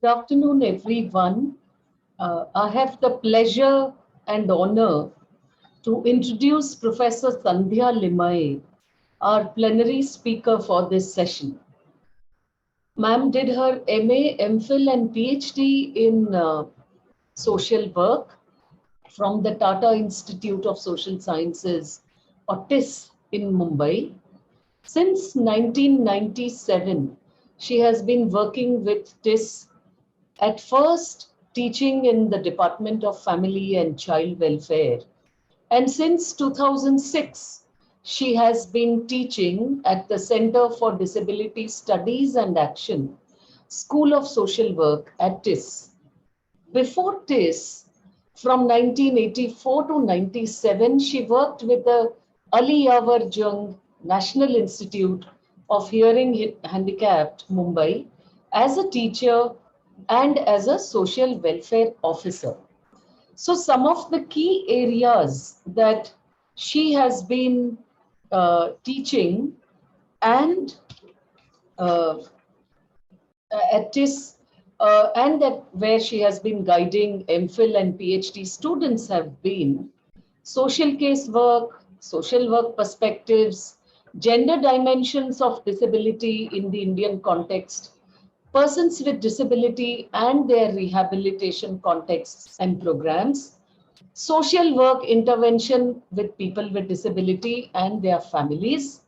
Good afternoon, everyone. I have the pleasure and honor to introduce Professor Sandhya Limaye, our plenary speaker for this session. Ma'am did her MA, MPhil, and PhD in social work from the Tata Institute of Social Sciences, or TIS, in Mumbai. Since 1997, she has been working with TIS, at first teaching in the Department of Family and Child Welfare. And since 2006, she has been teaching at the Center for Disability Studies and Action, School of Social Work at TIS. Before TIS, from 1984 to 97, she worked with the Ali Yavar Jung National Institute of Hearing Handicapped, Mumbai, as a teacher and as a social welfare officer. So, some of the key areas that she has been teaching and uh, at TIS, and that where she has been guiding MPhil and PhD students have been social case work, social work perspectives, gender dimensions of disability in the Indian context, persons with disability and their rehabilitation contexts and programs, social work intervention with people with disability and their families,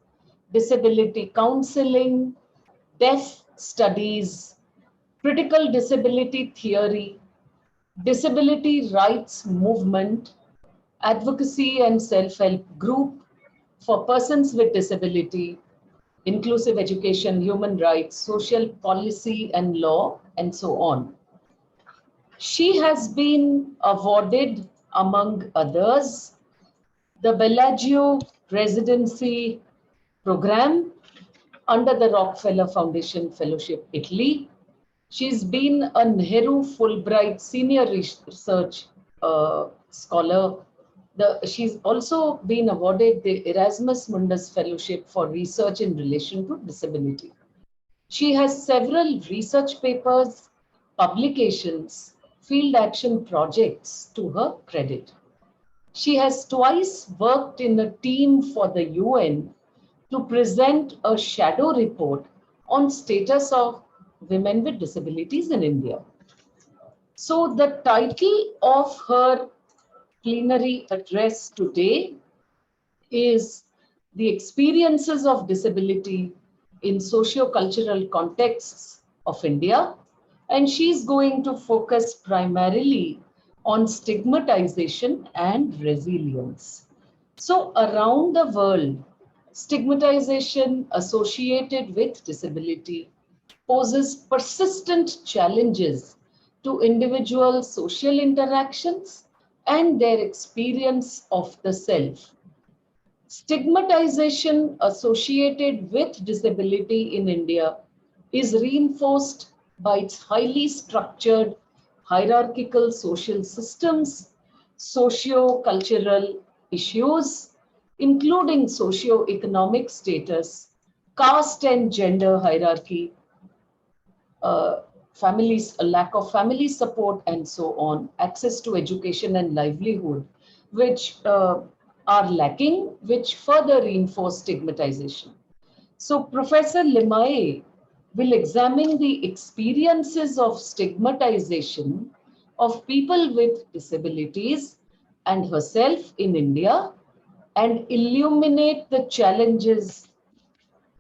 disability counseling, deaf studies, critical disability theory, disability rights movement, advocacy and self-help group for persons with disability, inclusive education, human rights, social policy and law, and so on. She has been awarded, among others, the Bellagio Residency Program under the Rockefeller Foundation Fellowship, Italy. She's been a Nehru Fulbright Senior Research Scholar. She's also been awarded the Erasmus Mundus Fellowship for Research in relation to disability. She has several research papers, publications, field action projects to her credit. She has twice worked in a team for the UN to present a shadow report on status of women with disabilities in India. So the title of her plenary address today is The Experiences of Disability in Socio-Cultural Contexts of India. And she's going to focus primarily on stigmatization and resilience. So around the world, stigmatization associated with disability poses persistent challenges to individual social interactions and their experience of the self. Stigmatization associated with disability in India is reinforced by its highly structured hierarchical social systems, socio-cultural issues, including socio-economic status, caste and gender hierarchy, families, a lack of family support, and so on, access to education and livelihood, which are lacking, which further reinforce stigmatization. So, Professor Limaye will examine the experiences of stigmatization of people with disabilities and herself in India and illuminate the challenges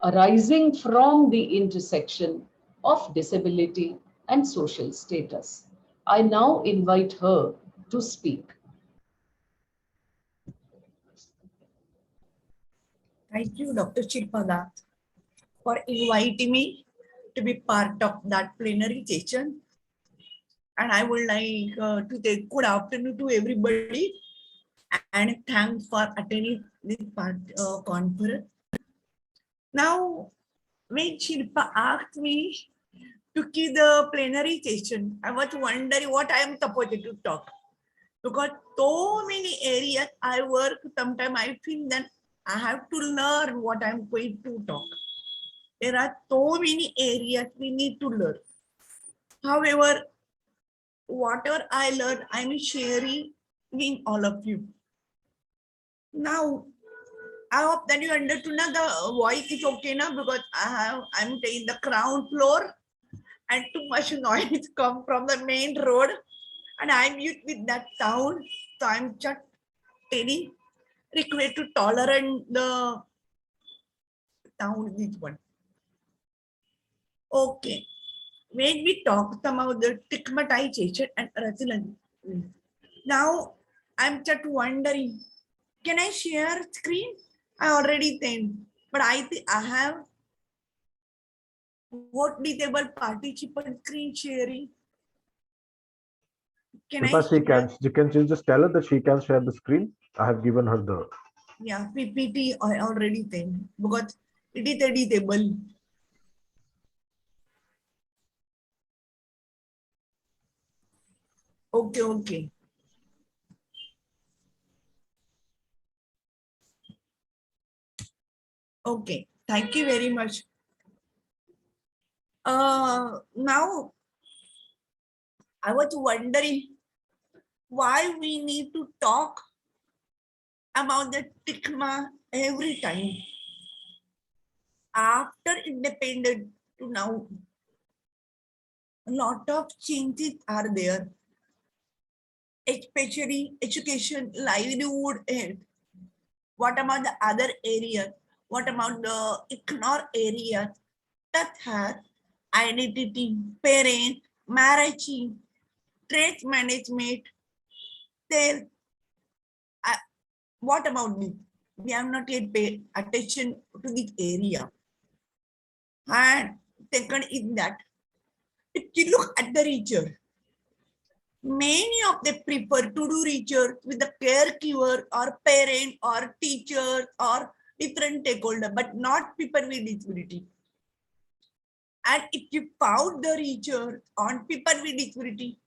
arising from the intersection of disability and social status. I now invite her to speak. Thank you, Dr. Chirpada, for inviting me to be part of that plenary session. And I would like to say good afternoon to everybody and thanks for attending this conference. Now, when Shilpa asked me to give the plenary session, I was wondering what I am supposed to talk. Because so many areas I work, sometimes I feel that I have to learn what I'm going to talk. There are so many areas we need to learn. However, whatever I learned, I'm sharing with all of you. Now, I hope that you understood now the voice is okay now, because I'm in the ground floor and too much noise come from the main road, and I'm used with that sound. So I'm just very request to tolerate the sound this one. Okay. When we talk about the stigmatization and resilience, now I'm just wondering, can I share screen? I already think, but I think I have what disable participant screen sharing. Can I share? You can just tell her that she can share the screen. I have given her the. Yeah, PPT I already think, because it is editable. Okay, okay. Okay, thank you very much. Now I was wondering why we need to talk about the stigma every time after independence to now. A lot of changes are there, especially education, livelihood, and what about the other areas? What about the ignore areas that has identity, parent, marriage, trade management, sales? What about this? We have not yet paid attention to this area. And second is that if you look at the research, many of them prefer to do research with the caregiver or parent or teacher or different stakeholder, but not people with disability. And if you found the research on people with disability,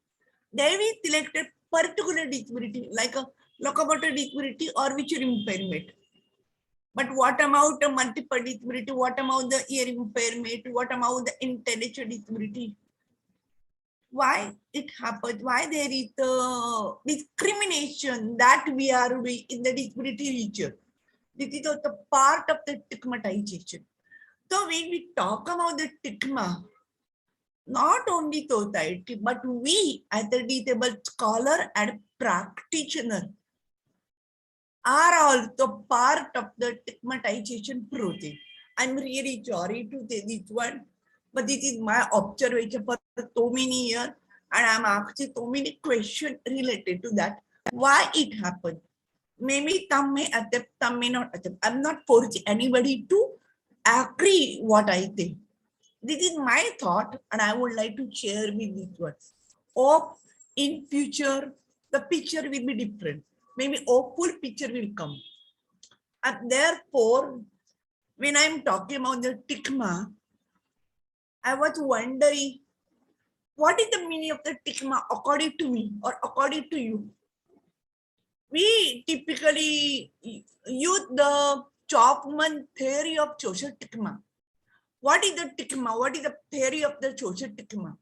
they will select a particular disability like a locomotor disability or visual impairment. But what about the multiple disability? What about the hearing impairment? What about the intellectual disability? Why it happens? Why there is the discrimination that we are doing in the disability region? This is the part of the stigmatization. So when we talk about the stigma, not only society, but we as a disabled scholar and practitioner are also part of the stigmatization process. I'm really sorry to say this one, but this is my observation for so many years, and I'm asking so many questions related to that. Why it happened? Maybe some may accept, some may not accept. I'm not forcing anybody to agree what I think. This is my thought, and I would like to share with these words. Hope in future, the picture will be different. Maybe hopeful picture will come. And therefore, when I'm talking about the stigma, I was wondering, what is the meaning of the stigma according to me or according to you? We typically use the Chapman theory of social stigma. What is the stigma? What is the theory of the social stigma?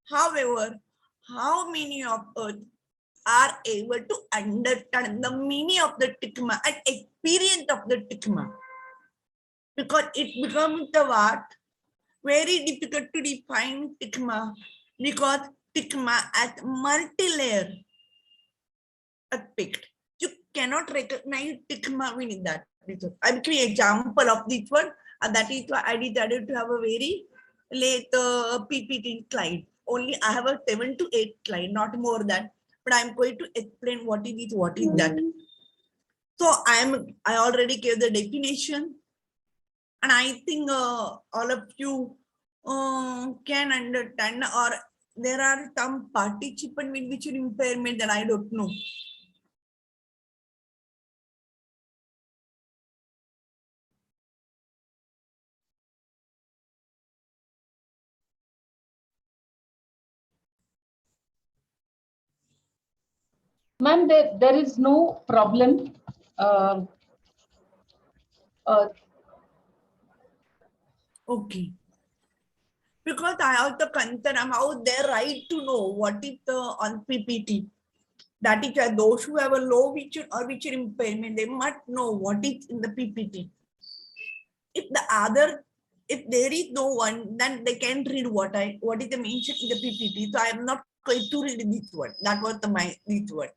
However, how many of us are able to understand the meaning of the stigma and experience of the stigma? Because it becomes the what? Very difficult to define stigma, because stigma as multi-layer aspect. You cannot recognize stigma within that. I'm giving an example of this one, and that is why I decided to have a very late PPT slide. Only I have a 7 to 8 slide, not more than. But I'm going to explain what is it, what is that. So I already gave the definition, and I think all of you can understand, or there are some participant with visual impairment that I don't know. Ma'am, there is no problem. Uh, Okay. because I have the concern about their right to know what is the on PPT. That is why those who have a low vision or vision impairment, they must know what is in the PPT. If there is no one, then they can read what is the mention in the PPT. So I am not going to read this word. That was this word.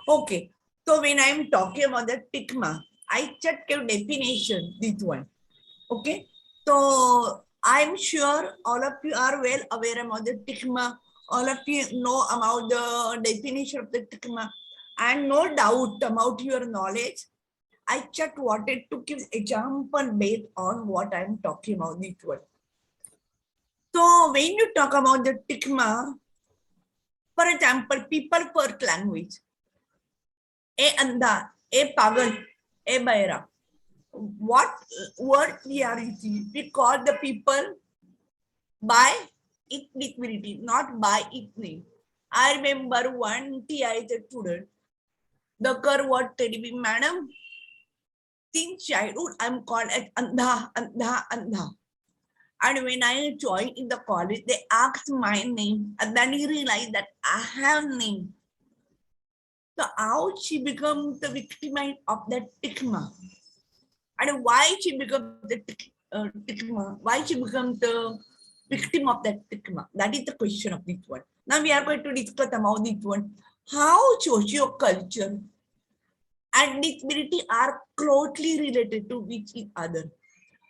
Okay. So when I am talking about the stigma, I just give definition, this one. Okay. So I'm sure all of you are well aware about the stigma. All of you know about the definition of the stigma, and no doubt about your knowledge. I just wanted to give example based on what I'm talking about this one. So when you talk about the stigma, for example, people first language, a andha, a pagal, a baira. What word we are using? We call the people by its disability, not by its name. I remember one TI student, the girl was telling me, madam, since childhood I'm called as andha, andha, andha. And when I joined in the college, they asked my name, and then he realized that I have name. So how she become the victim of that stigma? And why she become the stigma? Why she become the victim of that stigma? That is the question of this one. Now we are going to discuss about this one. How socio-culture and disability are closely related to each other.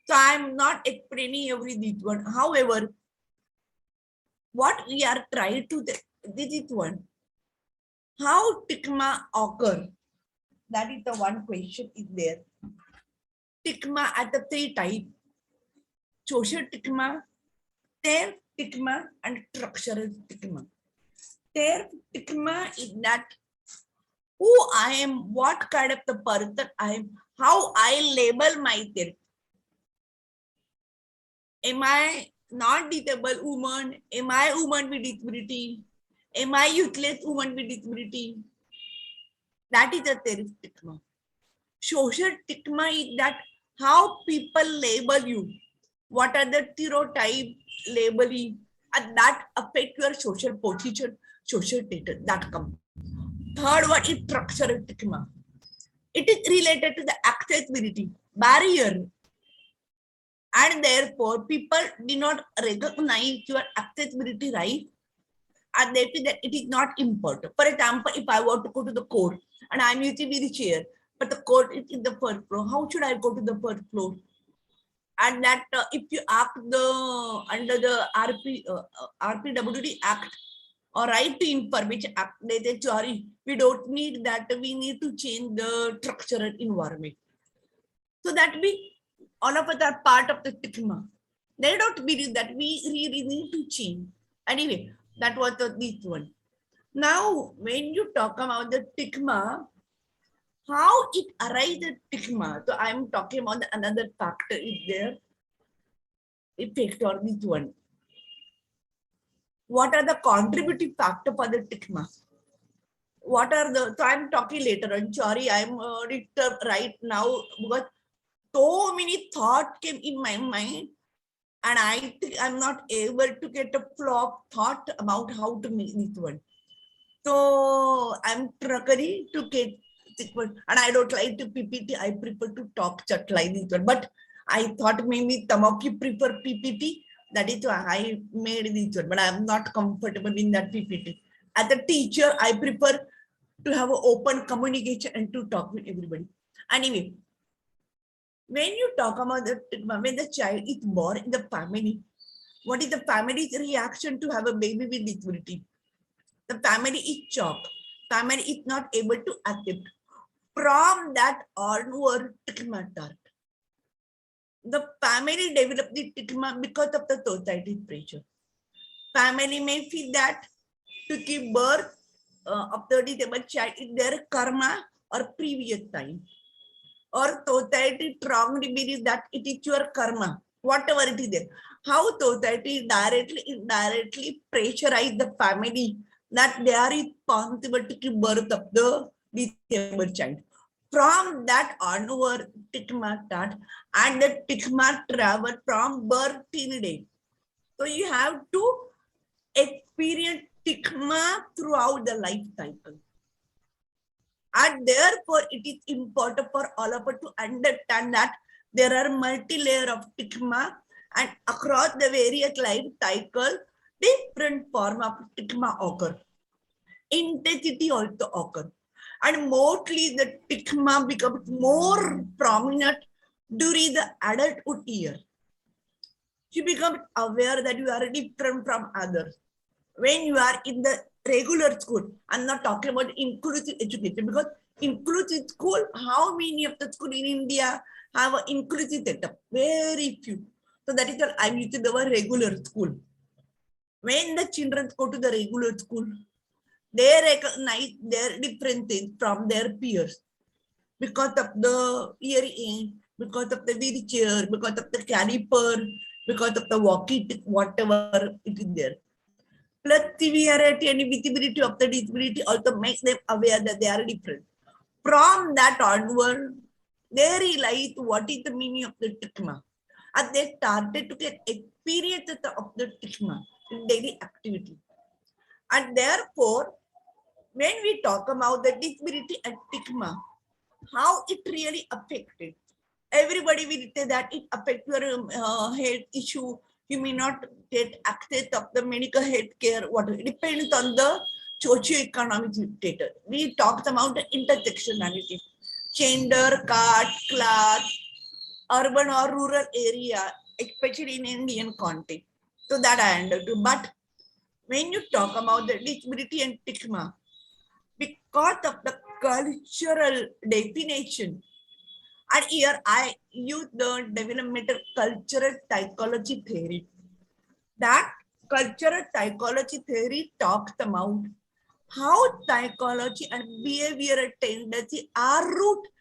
So I am not explaining every this one. However, what we are trying to this is one. How stigma occur? That is the one question is there. Stigma at the three types: social stigma, self stigma, and structural stigma. Self stigma is that who I am, what kind of the person I am, how I label myself. Am I not disabled woman? Am I woman with disability? Am I useless woman with disability? That is a self stigma. Social stigma is that how people label you. What are the stereotype labeling, and that affect your social position, social status. That comes. Third one is structural stigma. It is related to the accessibility barrier, and therefore people do not recognize your accessibility right, and they feel that it is not important. For example, if I want to go to the court and I'm using wheelchair, but the court is in the first floor, how should I go to the first floor? And that if you ask the under the RPWD Act or Right to Information Act, they say, sorry, we don't need that. We need to change the structural environment. So that we, all of us are part of the stigma. They don't believe that we really need to change. Anyway, that was this one. Now, when you talk about the stigma, how it arises stigma. So I'm talking about another factor is there. Effect or this one. What are the contributing factor for the stigma? What are the, so I'm talking later on. Sorry, I'm right now because so many thoughts came in my mind, and I think I'm not able to get a flow of thought about how to make this one. So I'm struggling to get this one, and I don't like to PPT. I prefer to talk just like this one. But I thought maybe some of you prefer PPT. That is why I made this one, but I'm not comfortable in that PPT. As a teacher, I prefer to have an open communication and to talk with everybody. Anyway, when you talk about when the child is born in the family, what is the family's reaction to have a baby with disability? The family is shocked. Family is not able to accept. From that onward, stigma start. The family develop the stigma because of the society pressure. Family may feel that to give birth of the disabled child is their karma or previous time. Or society strongly believes that it is your karma, whatever it is there. How society directly, indirectly pressurize the family that they are responsible to give birth of the disabled child. From that onward, stigma starts, and the stigma travel from birth till day. So you have to experience stigma throughout the life cycle. And therefore, it is important for all of us to understand that there are multi-layer of stigma, and across the various life cycle, different form of stigma occur. Intensity also occur. And mostly the stigma becomes more prominent during the adulthood year. You become aware that you are different from others. When you are in the regular school, I'm not talking about inclusive education, because inclusive school, how many of the school in India have an inclusive setup? Very few. So that is what I'm using the word regular school. When the children go to the regular school, they recognize their differences from their peers because of the hearing, because of the wheelchair, because of the caliper, because of the walkie, whatever it is there. Plus severity and visibility of the disability also makes them aware that they are different. From that onward, they realize what is the meaning of the stigma. And they started to get experiences of the stigma in daily activity. And therefore, when we talk about the disability and stigma, how it really affected. Everybody will say that it affects your health issue. You may not get access of the medical health care. What it depends on the socio-economic status. We talked about the intersectionality, gender, caste, class, urban or rural area, especially in Indian context. So that I understood. But when you talk about the disability and stigma, because of the cultural definition, and here I use the developmental cultural psychology theory. That cultural psychology theory talks about how psychology and behavioral tendency are rooted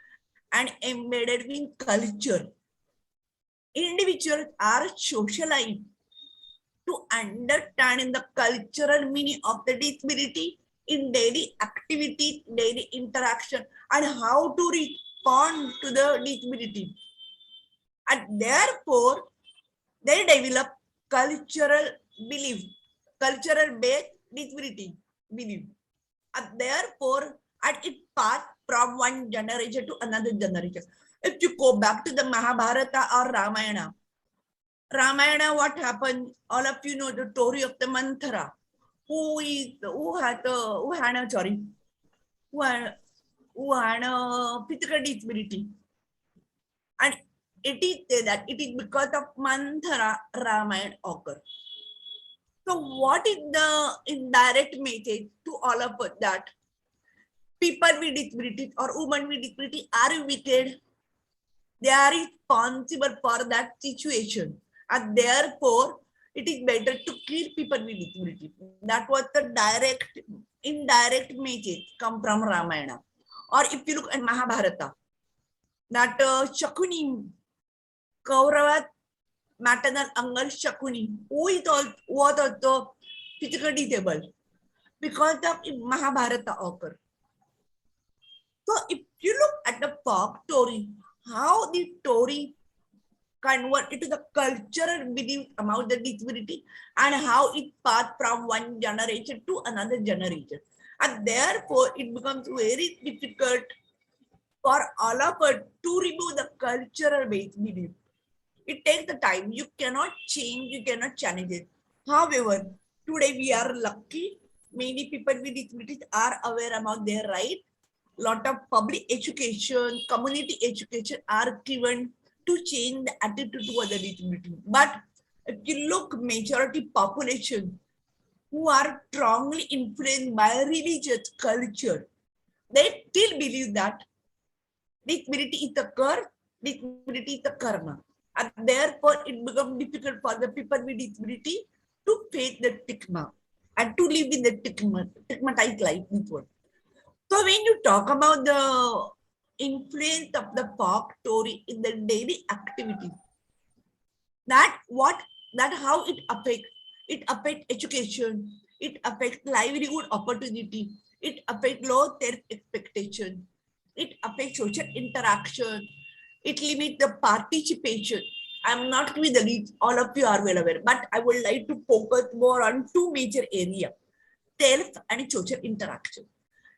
and embedded in culture. Individuals are socialized to understand the cultural meaning of the disability in daily activity, daily interaction, and how to respond to the disability. And therefore, they develop cultural belief, cultural based disability belief. And therefore, and it passed from one generation to another generation. If you go back to the Mahabharata or Ramayana, what happened? All of you know the story of the Manthara, who had a physical disability, and it is said that it is because of Manthara Ramayana occurred. So what is the indirect message to all of us that people with disabilities or women with disability are wicked? They are responsible for that situation, and therefore it is better to kill people with disability. That was the indirect message come from Ramayana. Or if you look at Mahabharata, that Shakuni, Kauravat maternal uncle Shakuni, who was also physically disabled because of Mahabharata occurred. So if you look at the folk story, how the story convert into the cultural belief about the disability and how it passed from one generation to another generation. And therefore, it becomes very difficult for all of us to remove the cultural based belief. It takes the time. You cannot change, you cannot challenge it. However, today we are lucky. Many people with disabilities are aware about their right. Lot of public education, community education are given to change the attitude toward the disability. But if you look, majority population who are strongly influenced by religious culture, they still believe that disability is a curse, disability is a karma. And therefore, it becomes difficult for the people with disability to face the stigma and to live in the stigmatized life. So when you talk about the influence of the folk story in the daily activity, that how it affects education, it affects livelihood opportunity, it affects low self expectation, it affects social interaction, it limits the participation. I'm not with the lead, all of you are well aware, but I would like to focus more on two major areas, self and social interaction,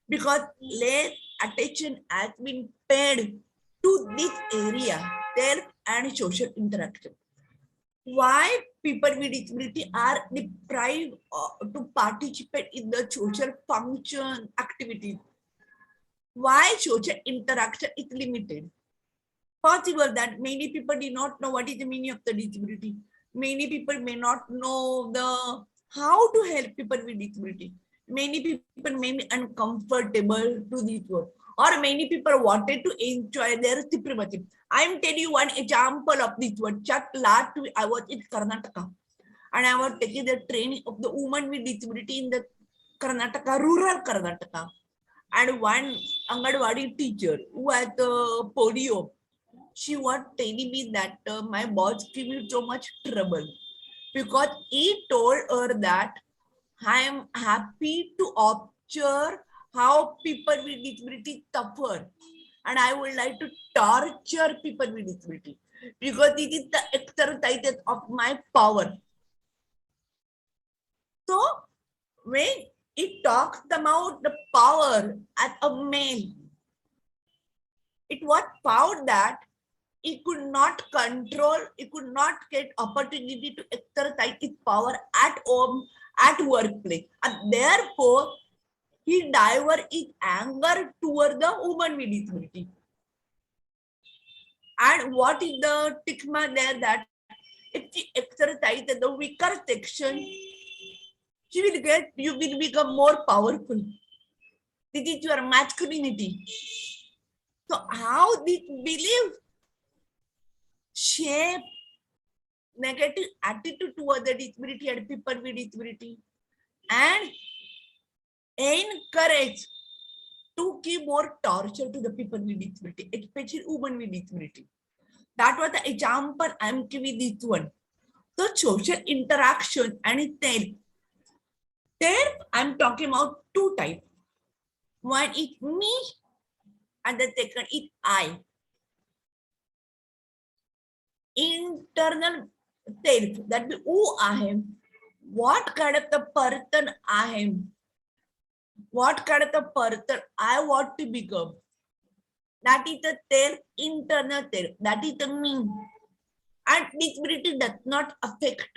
because less attention has been paid to this area, self and social interaction. Why people with disability are deprived to participate in the social function activities? Why social interaction is limited? Possible that many people do not know what is the meaning of the disability. Many people may not know the how to help people with disability. Many people may be uncomfortable to this word, or many people wanted to enjoy their supremacy. I am telling you one example of this word. Just last week I was in Karnataka, and I was taking the training of the woman with disability in the Karnataka, rural Karnataka. And one Angadwadi teacher who had the polio, she was telling me that my boss give me so much trouble because he told her that I am happy to observe how people with disability suffer, and I would like to torture people with disability because it is the exercise of my power. So when it talks about the power as a man, it was found that he could not control, he could not get opportunity to exercise his power at home, at workplace. And therefore, he divert his anger toward the woman with disability. And what is the stigma there that if she exercises the weaker section, you will become more powerful. This is your masculinity. So how this belief shape negative attitude towards the disability and people with disability, and encourage to give more torture to the people with disability, especially women with disability. That was the example I'm giving this one. So social interaction and there I'm talking about two types. One is me and the second is I. Internal self, that be who I am, what kind of the person I am, what kind of the person I want to become. That is the self, internal self, that is the me. And disability does not affect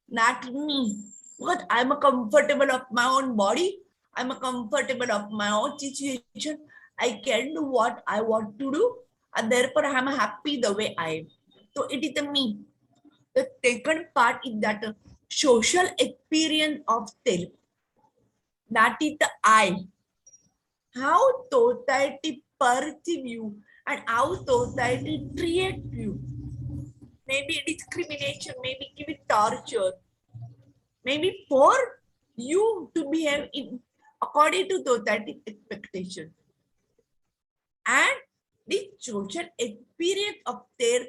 that me because I'm a comfortable of my own body, I'm a comfortable of my own situation. I can do what I want to do, and therefore I'm happy the way I am. So it is the me. The second part is that social experience of self. That is the I. How society perceive you and how society treat you. Maybe discrimination, maybe give it torture. Maybe for you to behave in according to society expectation. And the social experience of their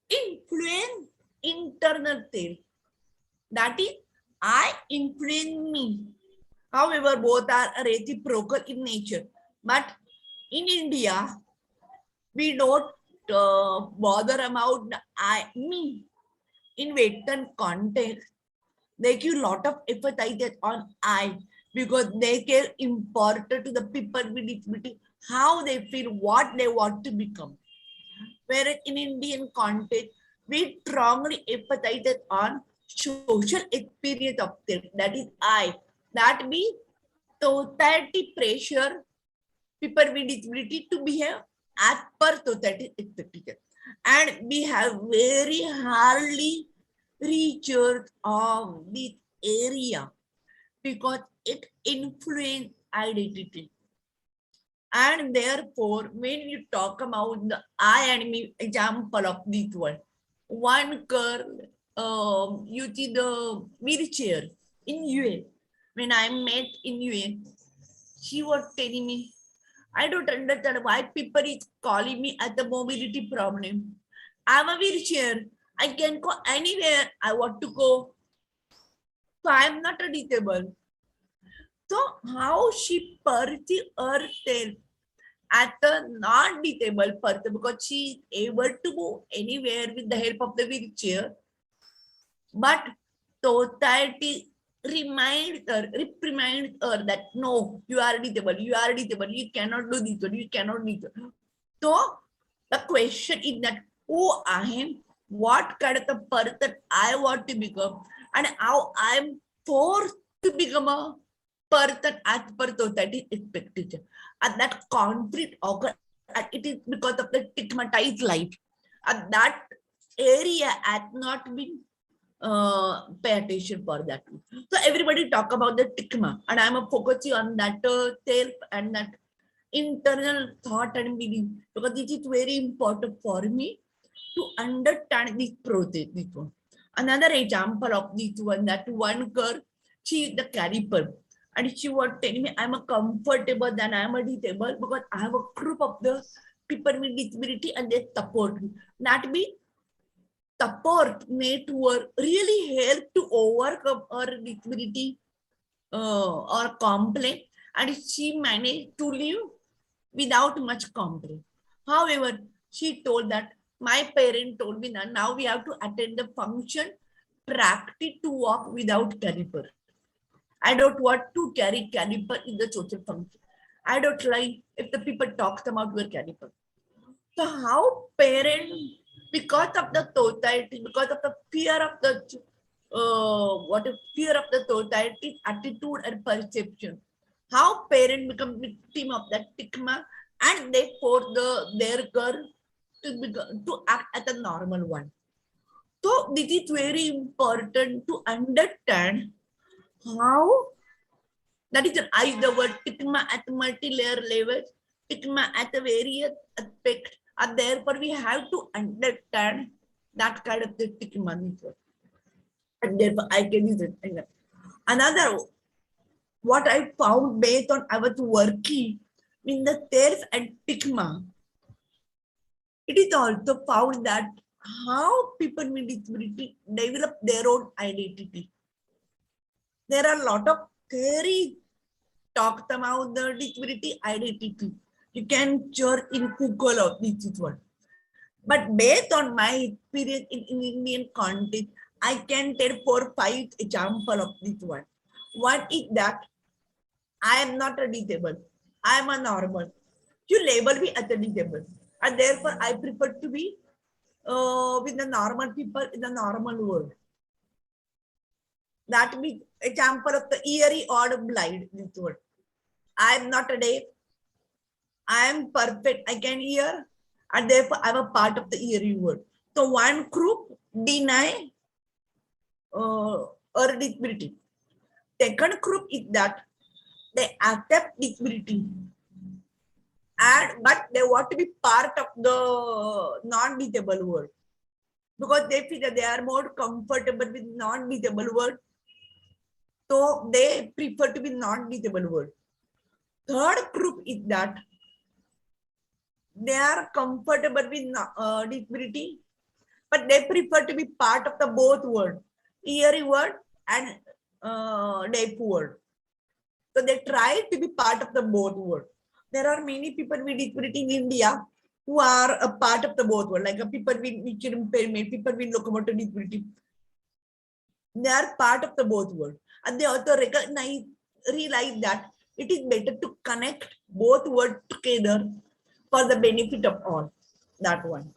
influence internal self. That is, I influence me. However, both are reciprocal in nature. But in India, we don't bother about the I, me. In Western context, they give a lot of emphasis on I because they care important to the people with disability, how they feel, what they want to become. Whereas in Indian context, we strongly emphasize on social experience of them, that is I. That means society pressure people with disability to behave as per society expectation. And we have very hardly research of this area because it influences identity. And therefore, when you talk about the I and me example of this one girl, you see the wheelchair in UA. When I met in UA, she was telling me, I don't understand why people is calling me as a mobility problem. I'm a wheelchair. I can go anywhere I want to go. So I'm not a disabled. So how she perceives herself, at a non-disabled person because she is able to move anywhere with the help of the wheelchair. But society reprimands her that no, you are disabled, you cannot do this, you cannot do this. So the question is that who I am, what kind of a person I want to become, and how I am forced to become a person as per society expectation. And that conflict occurs, and it is because of the stigmatized life. And that area has not been pay attention for that. So everybody talk about the stigma, and I'm focusing on that self and that internal thought and belief because this is very important for me to understand this process. This one. Another example of this one, that one girl, she is the carrier, and she was telling me I'm a comfortable than I'm a disabled because I have a group of the people with disability and they support me. That means support network really help to overcome her disability or complaint, and she managed to live without much complaint. However, she told that my parent told me that now we have to attend the function, practice to walk without caliper. I don't want to carry caliper in the social function. I don't like if the people talk about your caliper. So how parents, because of the society, because of the fear of the what is fear of the society, attitude and perception, how parents become victim of that stigma and they force their girl to act as a normal one. So this is very important to understand how that is the word stigma at multi-layer levels, stigma at a various aspects, and therefore we have to understand that kind of the stigma. And therefore I can use it. Another, what I found based on I was working in the self and stigma, it is also found that how people with disability develop their own identity. There are a lot of theories talked about the disability identity. You can search in Google of this one. But based on my experience in Indian context, I can tell 4-5 examples of this one. One is that I am not a disabled. I am a normal. You label me as a disabled. And therefore, I prefer to be with the normal people in the normal world. That means example of the eerie or blind. This word. I am not a deaf. I am perfect. I can hear. And therefore, I am a part of the eerie world. So one group deny or disability. Second group is that they accept disability, and but they want to be part of the non-disabled world because they feel that they are more comfortable with non-disabled world, so they prefer to be non-disabled world. Third group is that they are comfortable with disability, but they prefer to be part of the both world, hearing world and deaf world. So they try to be part of the both world. There are many people with disability in India who are a part of the both world, like people with visual impairment, people with locomotor disability. They are part of the both world, and they also realize that it is better to connect both worlds together for the benefit of all. That one.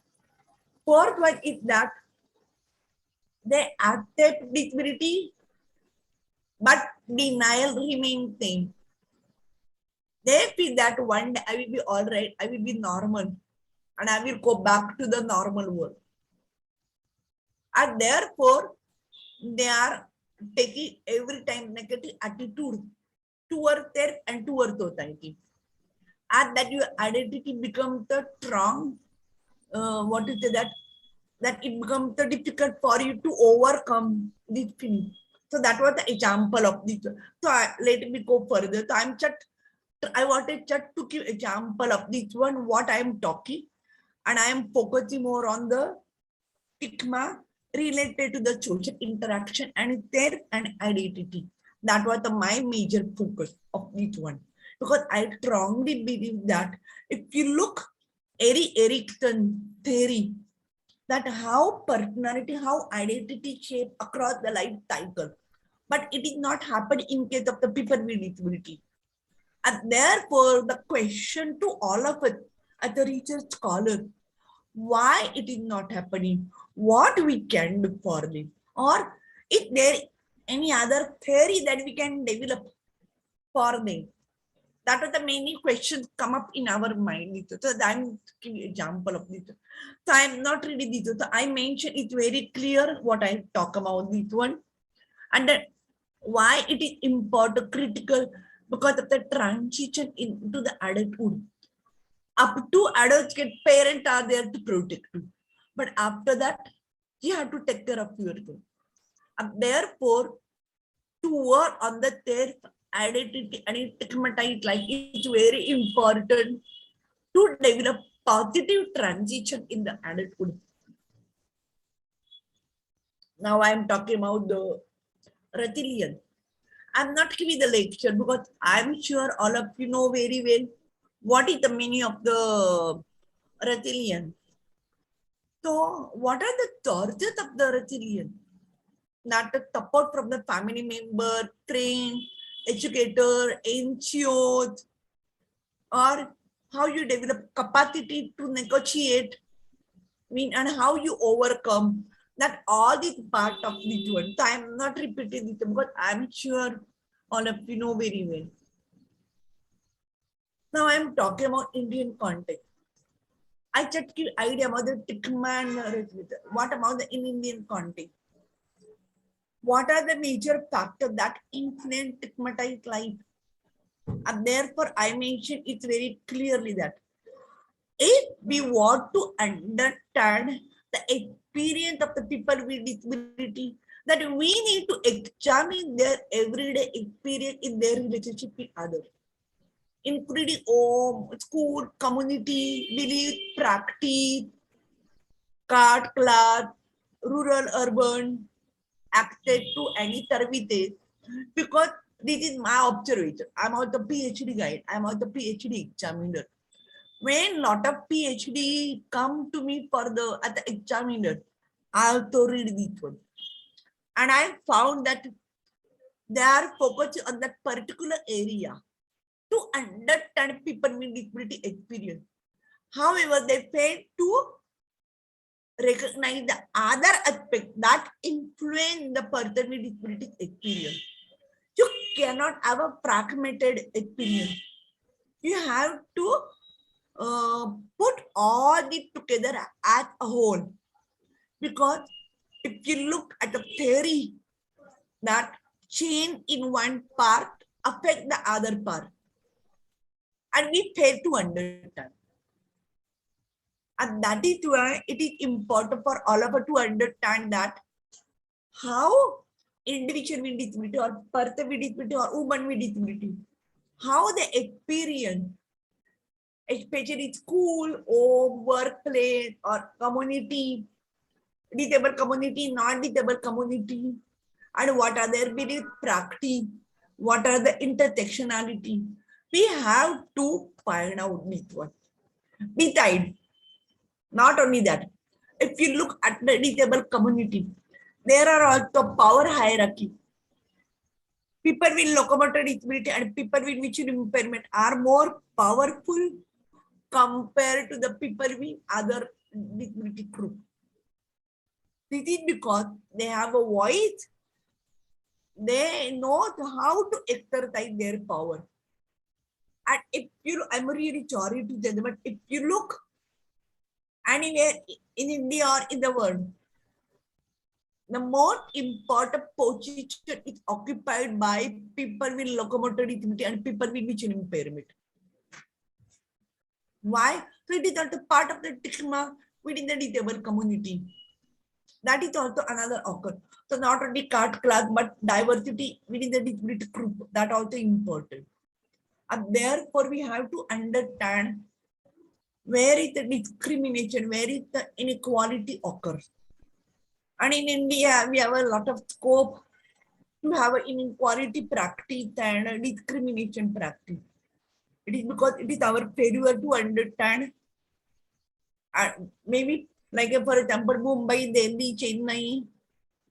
Fourth one is that they accept disability, but denial remains same. They feel that one day I will be all right, I will be normal, and I will go back to the normal world. And therefore, they are taking every time negative attitude towards self and towards society. And that your identity becomes the strong, what is it, that it becomes the difficult for you to overcome this feeling. So that was the example of this. So let me go further. So I wanted just to give example of this one, what I am talking, and I am focusing more on the stigma related to the social interaction and self and identity. That was my major focus of this one. because I strongly believe that if you look Erikson theory, that how personality, how identity shape across the life cycle, but it is not happen in case of the people with disability. And therefore, the question to all of us as a research scholar, why it is not happening, what we can do for them, or if there any other theory that we can develop for them. That was the many questions come up in our mind. So I'm giving example of this. So I'm not reading this. So I mentioned it's very clear what I talk about this one. And then why it is important, critical, because of the transition into the adulthood. Up to adults get parents are there to protect you. But after that, you have to take care of yourself. And therefore, to work on the self identity and stigmatized like it's very important to develop positive transition in the adulthood. Now I'm talking about the resilience. I'm not giving the lecture because I'm sure all of you know very well what is the meaning of the resilience. So what are the sources of the resilience? Not the support from the family member, friend, educator, NGOs, or how you develop capacity to negotiate, and how you overcome that. All is part of this one. So I'm not repeating this because I'm sure all of you know very well. Now I'm talking about Indian context. I just give idea about the stigma. What about the in Indian context? What are the major factors that influence stigmatized life? And therefore, I mentioned it very clearly that if we want to understand the experience of the people with disability, that we need to examine their everyday experience in their relationship with others, including home, school, community, belief, practice, card class, rural, urban, access to any services, because this is my observation. I'm also PhD guide. I'm also PhD examiner. When lot of PhD come to me for the at the examiner, I also read this one, and I found that they are focused on that particular area to understand people with disability experience. However, they fail to recognize the other aspect that influence the person with disability experience. You cannot have a fragmented experience. You have to put all it together as a whole. Because if you look at the theory, that change in one part affect the other part, and we fail to understand. And that is why it is important for all of us to understand that how individual with disability or person with disability or woman with disability, how they experience, especially school or workplace or community, disabled community, non-disabled community, and what are their belief practice, what are the intersectionality. We have to find out this one. Besides, not only that, if you look at the disabled community, there are also power hierarchy. People with locomotor disability and people with visual impairment are more powerful compared to the people with other disability group. This is because they have a voice, they know how to exercise their power. And if you, I'm really sorry to say that, but if you look anywhere in India or in the world, the most important position is occupied by people with locomotor disability and people with visual impairment. Why? So it is also part of the stigma within the disabled community. That is also another occur. So not only card class, but diversity within the disability group, that also important. And therefore, we have to understand where is the discrimination, where is the inequality occurs. And in India, we have a lot of scope to have an inequality practice and a discrimination practice. It is because it is our failure to understand. Maybe like for example, Mumbai, Delhi, Chennai,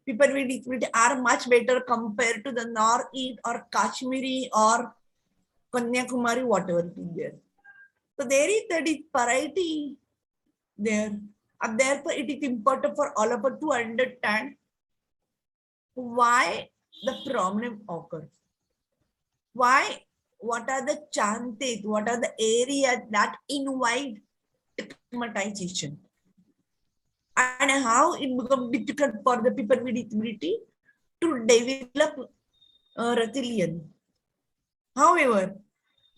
people with disability are much better compared to the Northeast or Kashmiri or Kanyakumari, whatever it is there. So there is that disparity there. And therefore, it is important for all of us to understand why the problem occurs. Why, what are the chances, what are the areas that invite stigmatization? And how it becomes difficult for the people with disability to develop resilience. However,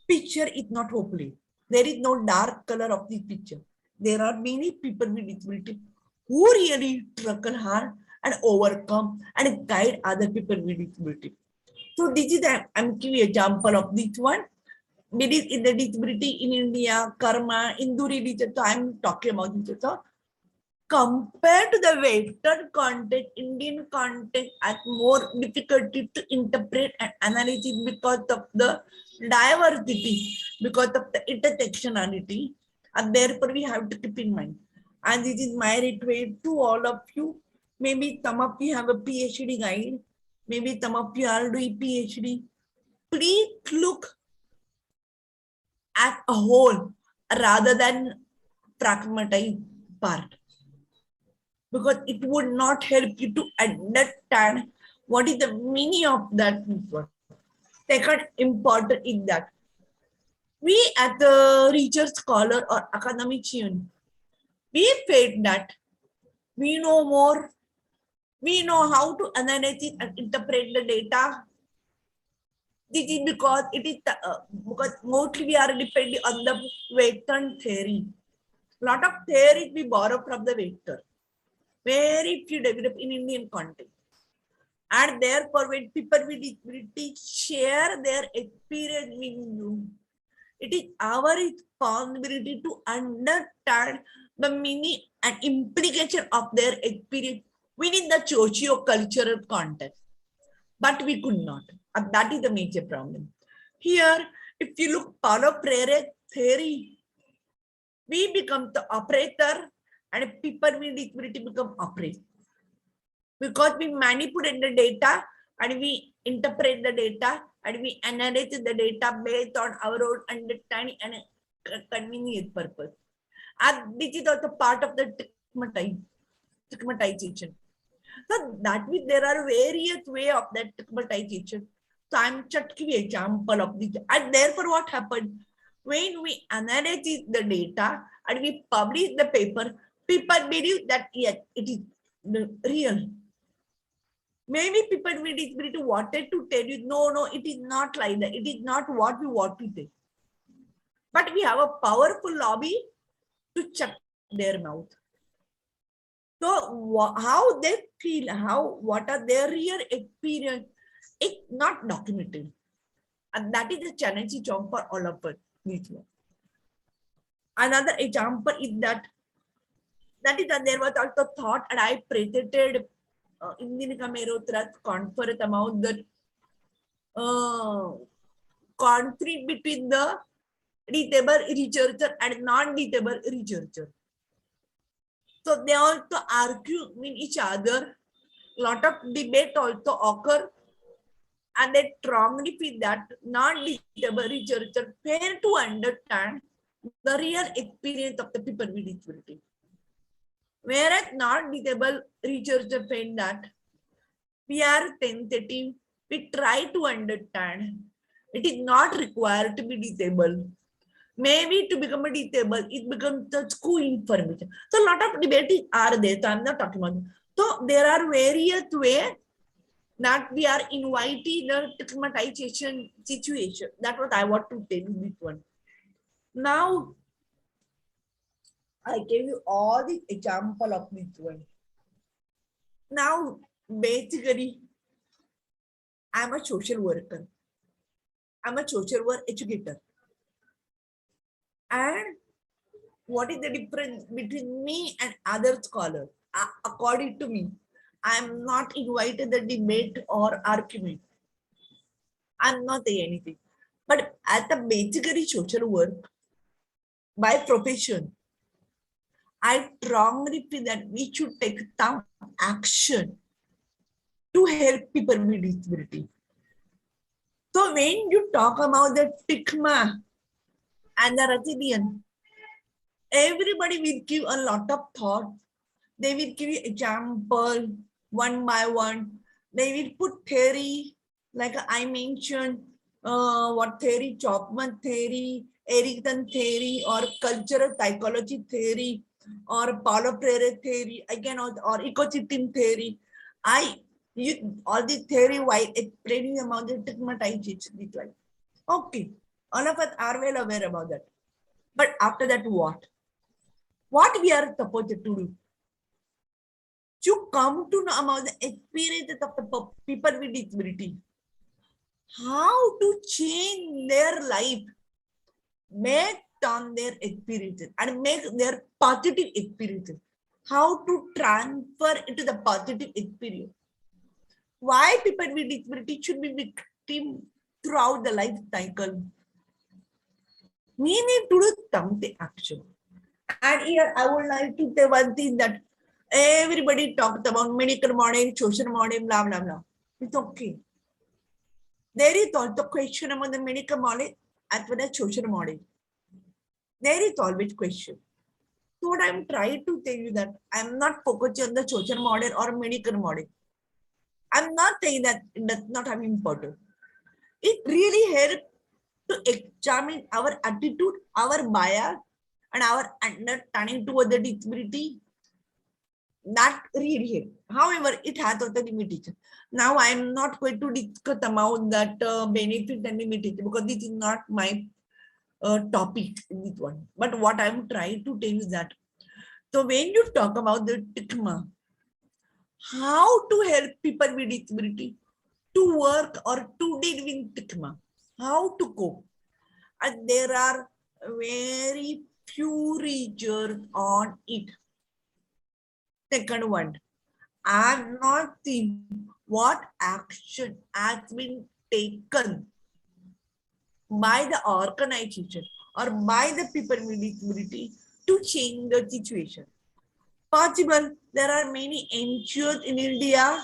picture is not hopeless. There is no dark color of this picture. There are many people with disability who really struggle hard and overcome and guide other people with disability. So this is I'm giving example of this one. Maybe in the disability in India, karma, Hindu religion. So I'm talking about this. So compared to the Western context, Indian context has more difficulty to interpret and analyze because of the diversity, because of the intersectionality, and therefore we have to keep in mind. And this is my request to all of you. Maybe some of you have a PhD guide. Maybe some of you are doing PhD. Please look at a whole rather than fragmentized part, because it would not help you to understand what is the meaning of that word. Second important is that we as a research scholar or academician, we felt that we know more, we know how to analyze it and interpret the data. This is because it is because mostly we are depending on the Western theory. Lot of theories we borrow from the Western. Very few develop in Indian context. And therefore, when people with disability share their experience with you, it is our responsibility to understand the meaning and implication of their experience within the socio-cultural context. But we could not. And that is the major problem. Here, if you look Paulo Freire theory, we become the operator and people with disability become operator. Because we manipulate the data and we interpret the data and we analyze the data based on our own understanding and convenience purpose. And this is also part of the stigmatization. So that means there are various ways of that stigmatization. So I'm just giving an example of this. And therefore what happened? When we analyze the data and we publish the paper, people believe that yes, it is real. Maybe people with disability wanted to tell you, no, it is not like that. It is not what we want to say. But we have a powerful lobby to shut their mouth. So how they feel, what are their real experience, it's not documented. And that is the challenge for all of us. Another example is that there was also thought, and I presented Indian Kamerotras conference about the conflict between the disable researcher and non-disable researcher. So they also argue with each other. Lot of debate also occur, and they strongly feel that non-disable researcher fail to understand the real experience of the people with disability. Whereas non-disable researcher find that we are sensitive, we try to understand. It is not required to be disabled. Maybe to become a disabled, it becomes the school information. So a lot of debates are there. So I'm not talking about it. So there are various ways that we are inviting the stigmatization situation. That's what I want to tell you this one. Now, I gave you all the example of this one. Now, basically, I'm a social worker. I'm a social work educator. And what is the difference between me and other scholars? According to me, I'm not invited the debate or argument. I'm not saying anything. But at the basically social work, by profession, I strongly feel that we should take some action to help people with disability. So when you talk about the stigma and the resilience, everybody will give a lot of thought. They will give you example one by one. They will put theory, like I mentioned, what theory, Chapman theory, Erickson theory, or cultural psychology theory, or Paulo Freire theory, again, or ecosystem theory. I use all this theory while explaining about the stigmatization. Okay, all of us are well aware about that. But after that, what? What we are supposed to do? To come to know about the experiences of the people with disability, how to change their life based on their experiences and make their positive experiences, how to transfer into the positive experience. Why people with disability should be victim throughout the life cycle. We need to do something action. And here I would like to say one thing that everybody talked about medical model, social model, blah, blah, blah. It's okay. There is also question about the medical model as well as social model. There is always question. So what I'm trying to tell you that I'm not focusing on the social model or medical model. I'm not saying that it does not have importance. It really helps to examine our attitude, our bias, and our understanding toward the disability. That really helps. However, it has also limitation. Now I am not going to discuss about that benefit and limitation because this is not my topic in this one. But what I'm trying to tell you that, so when you talk about the stigma, how to help people with disability to work or to deal with stigma, how to cope, and there are very few research on it. Second one, I'm not seeing what action has been taken by the organization or by the people with disability to change the situation. Possible, there are many NGOs in India,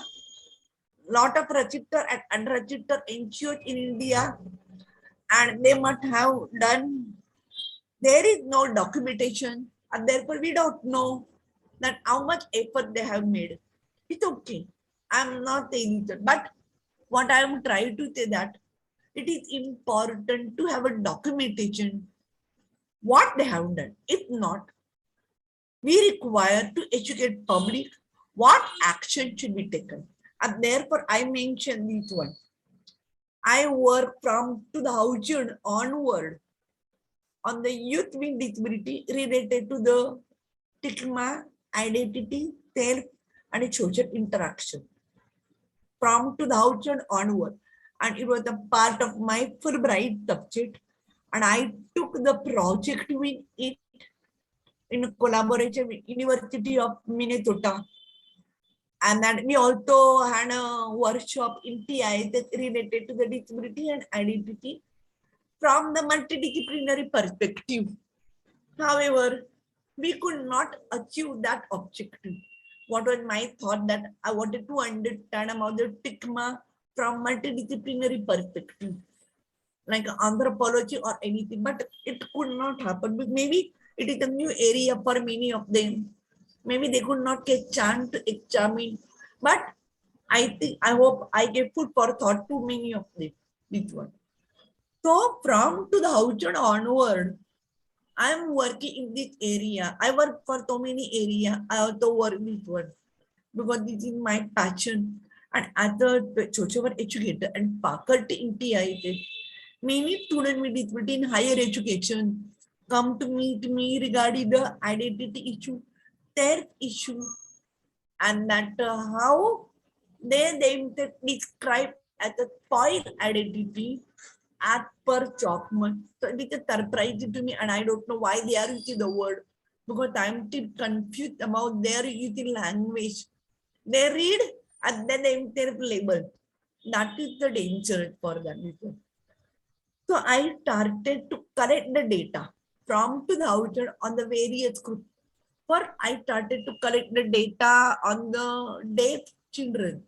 lot of registered and unregistered NGOs in India, and they must have done. There is no documentation, and therefore we don't know that how much effort they have made. It's okay. I'm not saying it, but what I'm trying to say that it is important to have a documentation what they have done. If not, we require to educate public what action should be taken. And therefore, I mentioned this one. I work from 2000 onward on the youth with disability related to the stigma, identity, self, and social interaction. From 2000 onward. And it was a part of my Fulbright subject. And I took the project with it in collaboration with University of Minnesota. And then we also had a workshop in TI that related to the disability and identity from the multidisciplinary perspective. However, we could not achieve that objective. What was my thought that I wanted to understand about the stigma from multidisciplinary perspective, like anthropology or anything, but it could not happen. Maybe it is a new area for many of them. Maybe they could not get chance to examine, but I think, I hope I gave food for thought to many of them. This one. So from 2000 onward, I am working in this area. I work for so many areas. I also work this one because this is my passion. And as a social work educator and faculty in TISS, many students with disability in higher education come to meet me regarding the identity issue, self issue, and that how they describe as a spoiled identity as per Chapman. So it is surprising to me, and I don't know why they are using the word because I'm still confused about their using language. They read and then they label. That is the danger for them. So I started to collect the data from 2000 on the various groups. For I started to collect the data on the deaf children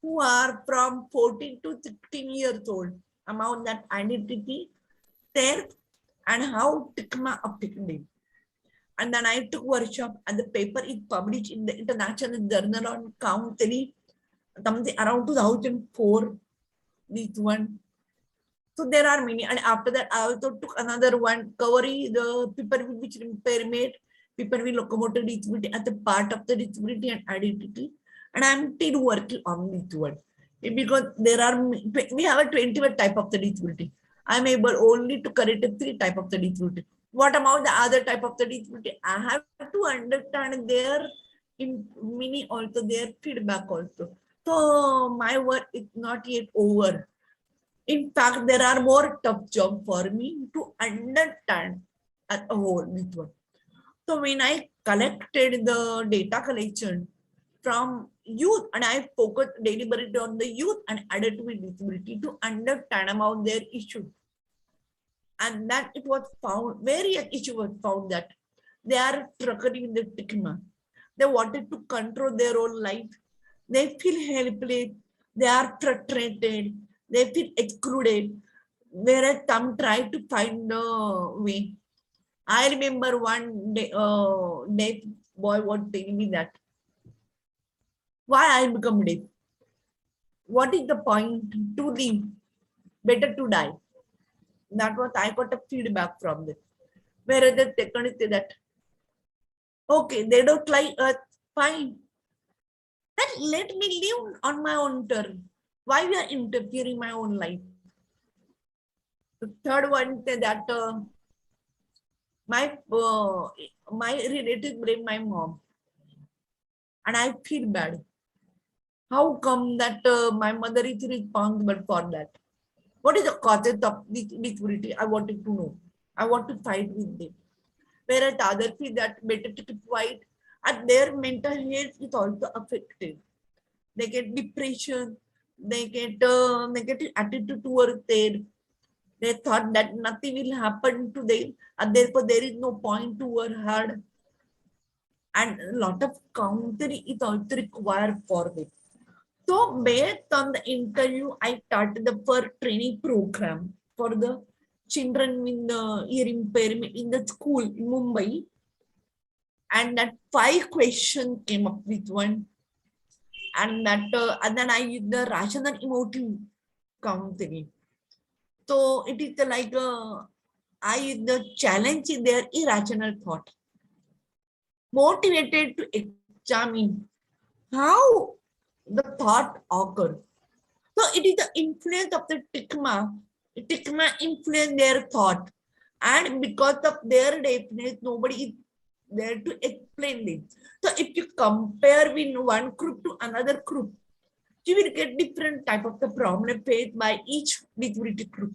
who are from 14 to 16 years old about that identity, their and how TICMA affected them. And then I took workshop and the paper is published in the International Journal on Counseling something around 2004. This one. So there are many. And after that, I also took another one covering the people with which impairment, people with locomotor disability as a part of the disability and identity. And I'm still working on this one. Because there are, we have a 21 type of the disability. I'm able only to correct 3 type of the disability. What about the other type of the disability? I have to understand their in mini also, their feedback also. So my work is not yet over. In fact, there are more tough job for me to understand as a whole this one. So when I collected the data collection from youth and I focused deliberately on the youth and adult with disability to understand about their issue. And that it was found, various issue was found that they are struggling with the stigma. They wanted to control their own life. They feel helpless. They are frustrated. They feel excluded. Whereas some try to find a way. I remember one day, deaf boy was telling me that why I become deaf. What is the point to live? Better to die. That was I got a feedback from this. Whereas the second say that okay, they don't like us, fine. Then let me live on my own terms. Why we are interfering my own life? The third one said that my relative blame my mom, and I feel bad. How come that my mother is responsible for that? What is the causes of this disability? I wanted to know. I want to fight with them. Whereas others feel that better to keep quiet, and their mental health is also affected. They get depression. They get negative attitude towards them. They thought that nothing will happen to them, and therefore there is no point to work hard. And a lot of counseling is also required for them. So based on the interview, I started the first training program for the children with the hearing impairment in the school in Mumbai. And that 5 questions came up with one. And that and then I used the rational emotive counseling. So it is like the challenge in their irrational thought. Motivated to examine how the thought occurs. So it is the influence of the stigma. Stigma influence their thought. And because of their deafness, nobody is there to explain it. So if you compare with one group to another group, you will get different type of the problem faced by each disability group.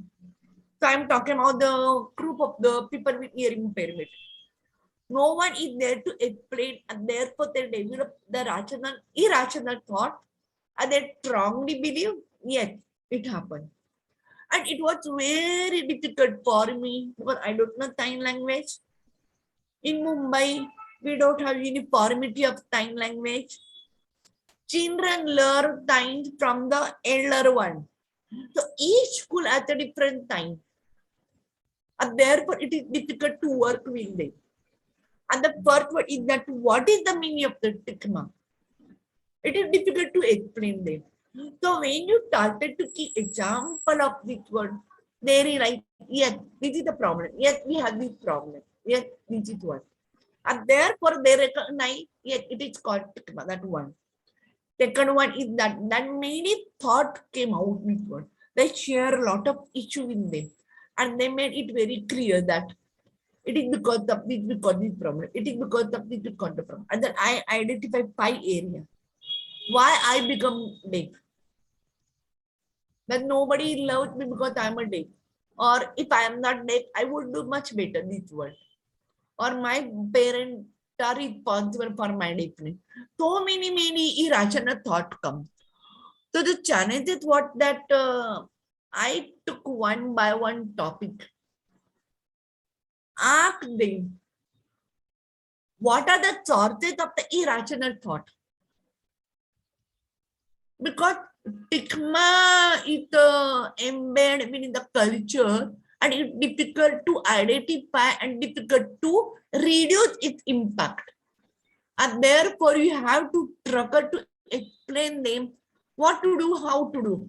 So I'm talking about the group of the people with hearing impairment. No one is there to explain, and therefore they develop the irrational thought, and they strongly believe, yes, it happened. And it was very difficult for me because I don't know sign language. In Mumbai, we don't have uniformity of sign language. Children learn signs from the elder one. So each school has a different sign. And therefore, it is difficult to work with them. And the first word is that what is the meaning of the stigma? It is difficult to explain them. So when you started to see example of this word, they is like, yes, this is the problem. Yes, we have this problem. Yes, this is one. And therefore they recognize, yes, it is called stigma, that one. Second one is that many thought came out with one. They share a lot of issue with them. And they made it very clear that it is because of this, because this problem. It is because of this, because the problem. And then I identify 5 areas. Why I become deaf. That nobody loves me because I'm a deaf. Or if I am not deaf, I would do much better this world. Or my parents are responsible for my deafness. So many irrational thoughts come. So the challenge is what that I took one by one topic, asked them, what are the sources of the irrational thought? Because stigma is embedded in the culture and it's difficult to identify and difficult to reduce its impact. And therefore, you have to struggle to explain them what to do, how to do.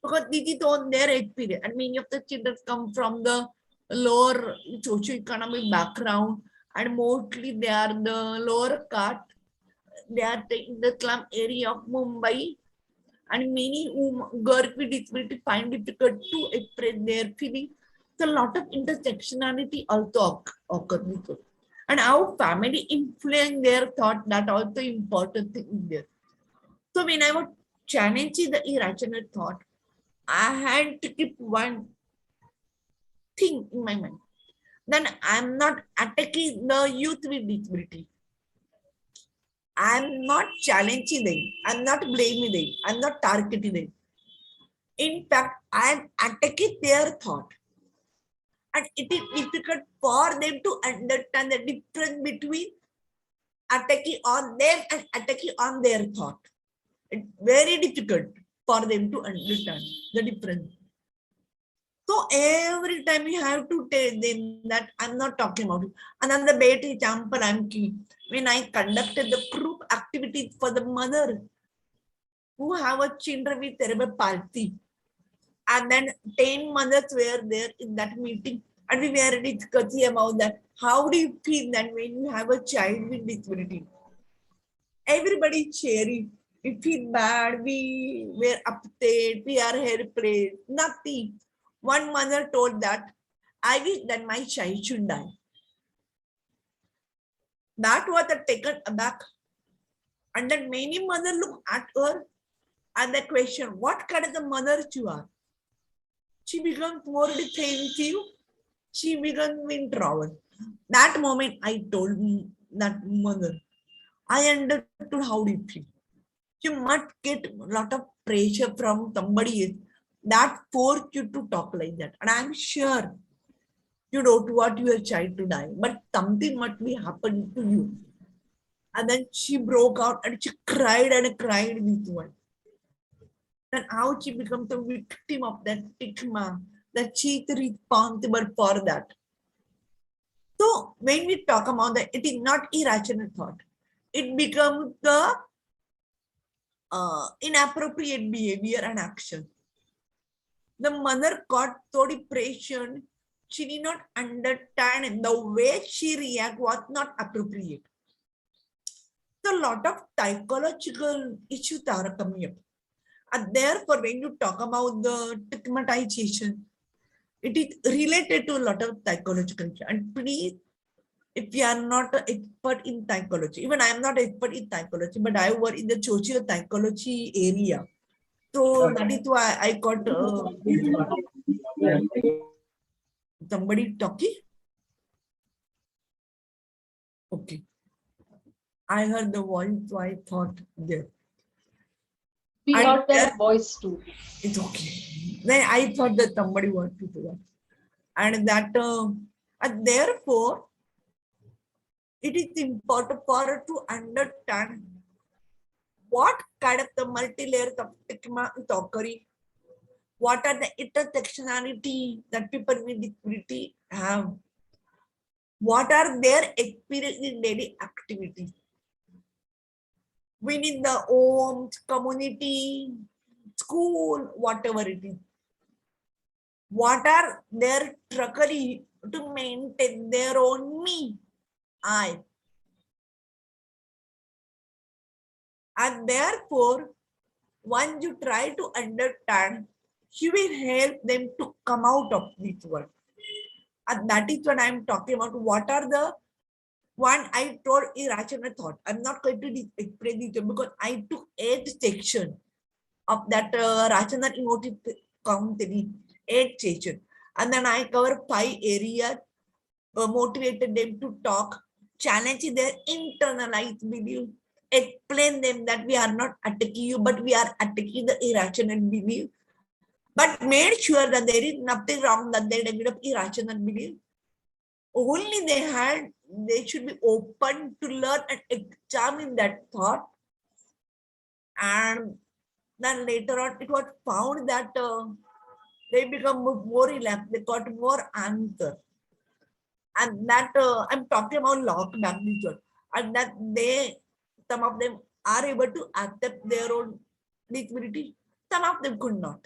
Because this is on their experience. And many of the children come from the lower socioeconomic background, and mostly they are the lower caste. They are in the slum area of Mumbai, and many girls with disability find difficult to express their feelings. So a lot of intersectionality also occurs. And how family influence their thought, that also important thing is there. So when I was challenging the irrational thought, I had to keep one thing in my mind. Then I'm not attacking the youth with disability. I'm not challenging them. I'm not blaming them. I'm not targeting them. In fact, I'm attacking their thought. And it is difficult for them to understand the difference between attacking on them and attacking on their thought. It's very difficult for them to understand the difference. So every time you have to tell them that I'm not talking about it. Another bad example I'm giving. When I conducted the group activities for the mother who have a children with cerebral palsy, and then 10 mothers were there in that meeting, and we were discussing about that. How do you feel that when you have a child with disability? Everybody cheering. We feel bad, we were upset, we are helpless, nothing. One mother told that, I wish that my child should die. That was taken aback. And then many mothers look at her and they question, what kind of the mother you are? She becomes more defensive. She becomes in trouble. That moment I told that mother, I understood how you feel. You must get a lot of pressure from somebody else that force you to talk like that. And I'm sure you don't want your child to die, but something must be happening to you. And then she broke out and she cried and cried this one. And how she becomes a victim of that stigma, that she is responsible for that. So when we talk about that, it is not irrational thought. It becomes the inappropriate behavior and action. The mother got so depression, she did not understand the way she react was not appropriate. So a lot of psychological issues are coming up. And therefore, when you talk about the stigmatization, it is related to a lot of psychological issues. And please, if you are not an expert in psychology, even I am not an expert in psychology, but I work in the social psychology area. So that is why I got somebody talking. Okay. I heard the voice, so I thought there. We And heard that voice too. It's okay. Then I thought that somebody wanted to do that. And that, and therefore, it is important for us to understand what kind of the multi-layers of stigma is occurring. What are the intersectionality that people with disability have? What are their experience in daily activities? Within the homes, community, school, whatever it is. What are their struggle to maintain their own me, I? And therefore, once you try to understand, you will help them to come out of this world. And that is what I'm talking about. What are the one I told irrational thought. I'm not going to explain it because I took 8 sections of that rational emotive counseling, 8 sessions. And then I cover 5 areas, motivated them to talk, challenging their internalized belief, explain them that we are not attacking you, but we are attacking the irrational belief. but made sure that there is nothing wrong, that they develop irrational belief. Only they should be open to learn and examine that thought. And then later on, it was found that they become more relaxed, they got more answer. And that I'm talking about lockdown method, and that some of them are able to accept their own disability, some of them could not.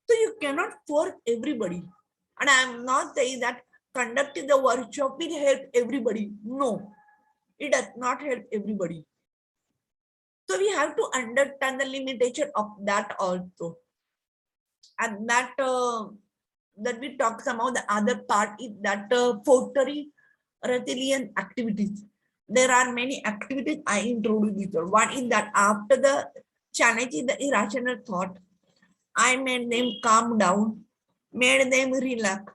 So you cannot force everybody. And I'm not saying that conducting the workshop will help everybody. No, it does not help everybody. So we have to understand the limitation of that also. And that we talk about the other part is that fostering resilient activities. There are many activities I introduced. One is that after the challenging the irrational thought, I made them calm down, made them relax.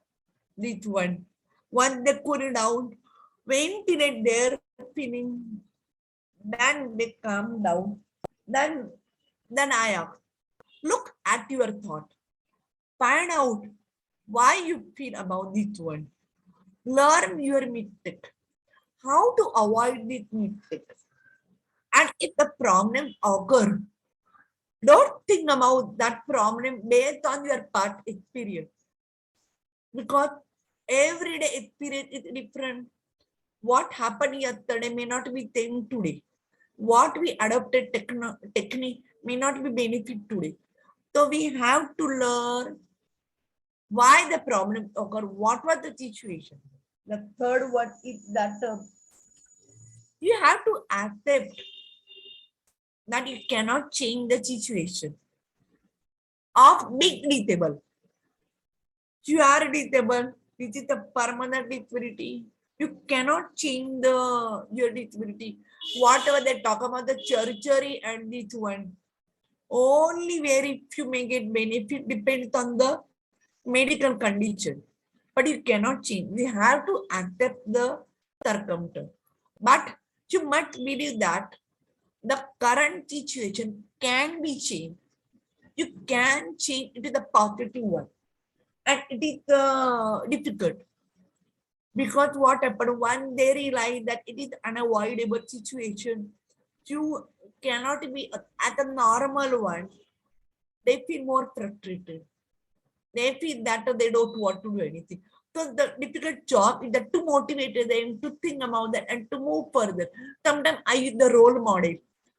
This one. Once they cool down, ventilate their feeling, then they calm down. Then I ask, look at your thought. Find out why you feel about this one. Learn your mistake. How to avoid this mistake. And if the problem occurs, don't think about that problem based on your past experience. Because everyday experience is different. What happened yesterday may not be same today. What we adopted technique may not be benefit today. So we have to learn why the problem occurred, what was the situation. The third one is that you have to accept that you cannot change the situation of being disabled. You are disabled. This is a permanent disability. You cannot change your disability. Whatever they talk about the surgery and this one, only very few may get benefit depends on the medical condition. But you cannot change. We have to accept the circumstance. But you must believe that the current situation can be changed. You can change it to the positive one. And it is difficult. Because what happened, when they realize that it is unavoidable situation, you cannot be at a normal one, they feel more frustrated. They feel that they don't want to do anything. So the difficult job is that to motivate them to think about that and to move further. Sometimes I use the role model,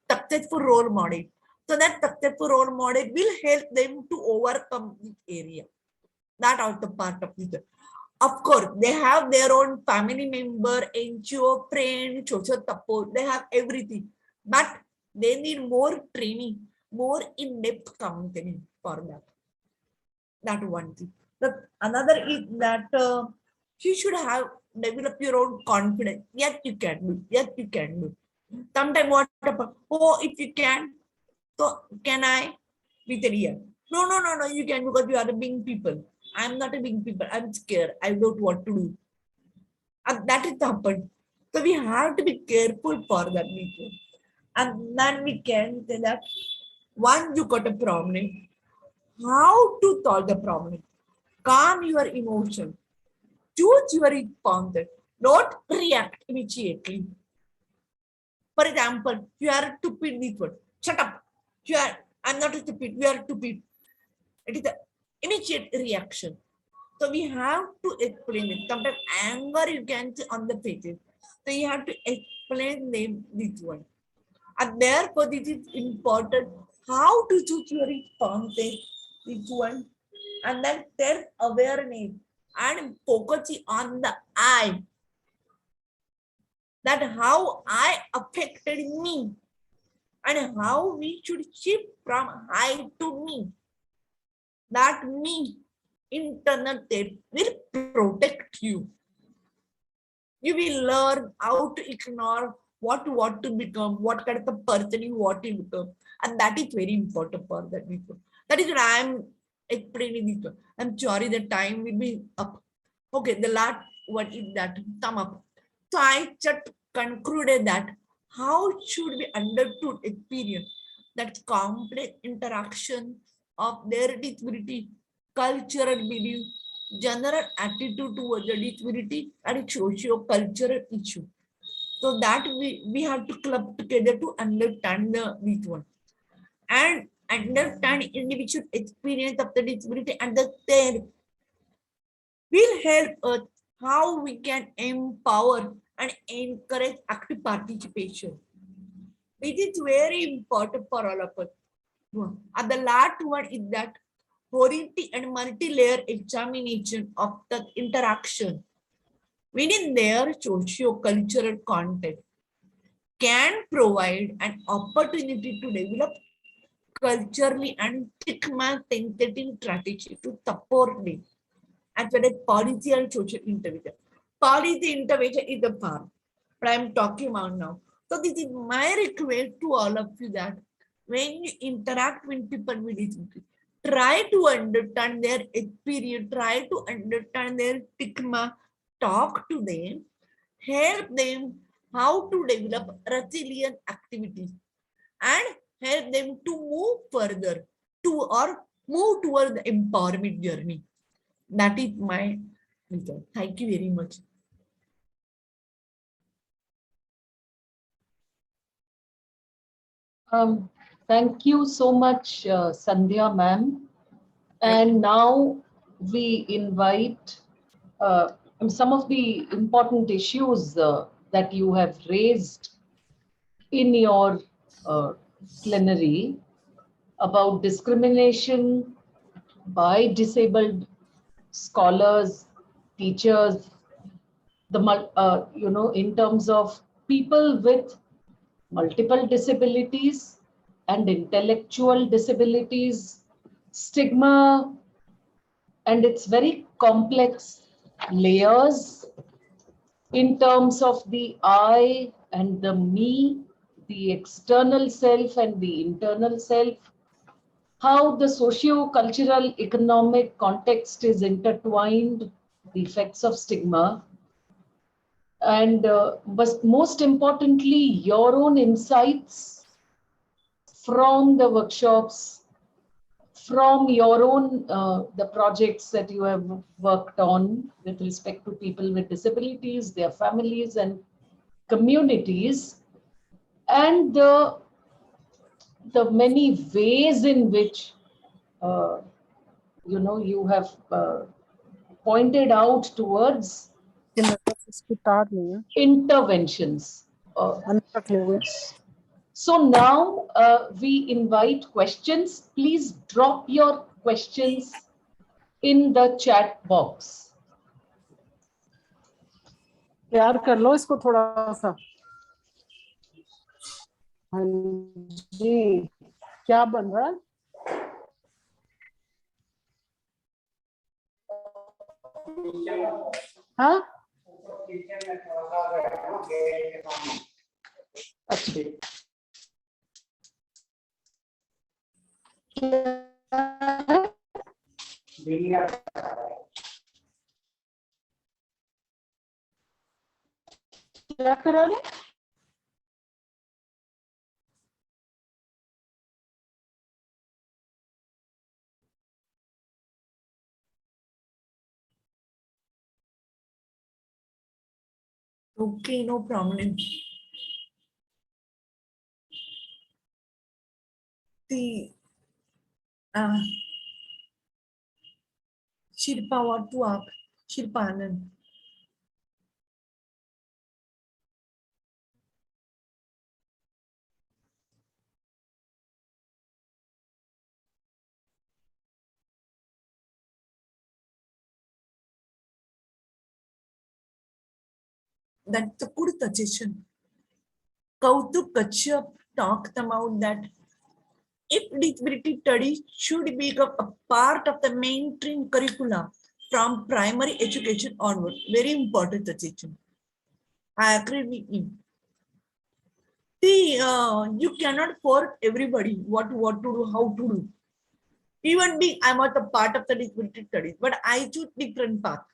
successful role model. So that successful role model will help them to overcome this area. That also part of it. Of course, they have their own family member, NGO, friend, social support. They have everything. But they need more training, more in-depth counseling for that. That one thing. Another is that you should have develop your own confidence. Yes, you can do. Yes, you can do. Sometimes what happens? Oh, if you can, so can I? With a real. No, you can because you are a big people. I'm not a big people. I'm scared. I don't want to do. And that is happened. So we have to be careful for that people. And then we can say that once you got a problem, how to solve the problem. Calm your emotion. Choose your response. Don't react immediately. For example, you are stupid this word. Shut up. I'm not stupid. You are stupid. It is an immediate reaction. So we have to explain it. Sometimes anger you can see on the faces. So you have to explain them this one. And therefore, this is important. How to choose your responses, this one. And then self-awareness and focusing on the I. That how I affected me. And how we should shift from I to me. That me, internal state, will protect you. You will learn how to ignore what to become, what kind of a person you want to become. And that is very important for that people. That is what I am explaining this. I'm sorry the time will be up. Okay, the last one is that sum up. So I just concluded that how should we understood experience that complex interaction of their disability, cultural belief, general attitude towards the disability, and socio-cultural issue. So that we have to club together to understand this one and understand individual experience of the disability, and the third will help us how we can empower and encourage active participation. It is very important for all of us. And the last one is that holistic and multi-layer examination of the interaction within their socio-cultural context can provide an opportunity to develop culturally and stigma-sensitive strategy to support them, as well as policy and social intervention. Policy intervention is the part, but I'm talking about now. So this is my request to all of you that when you interact with people with disability, try to understand their experience, try to understand their stigma, talk to them, help them how to develop resilient activities, and help them to move further to or move toward the empowerment journey. That is my result. Thank you very much. Thank you so much, Sandhya ma'am. And now we invite some of the important issues that you have raised in your plenary about discrimination by disabled scholars, teachers, in terms of people with multiple disabilities and intellectual disabilities, stigma, and its very complex layers in terms of the I and the me, the external self and the internal self, how the socio-cultural economic context is intertwined, the effects of stigma, and but most importantly, your own insights from the workshops, from your own the projects that you have worked on with respect to people with disabilities, their families and communities, and the many ways in which you have pointed out towards interventions. So now we invite questions. Please drop your questions in the chat box. यार कर लो इसको थोड़ा सा. हाँ जी, क्या बन रहा है? हाँ? अच्छा. क्या करा रहे? Okay, no problem. The Shilpa, what to ask? Shilpa Anand. That's a good suggestion. Kautuk Kashyap talked about that if disability studies should become a part of the mainstream curricula from primary education onward. Very important suggestion. I agree with you. See, you cannot force everybody what to do, how to do. Even me, I'm not a part of the disability studies, but I choose different path.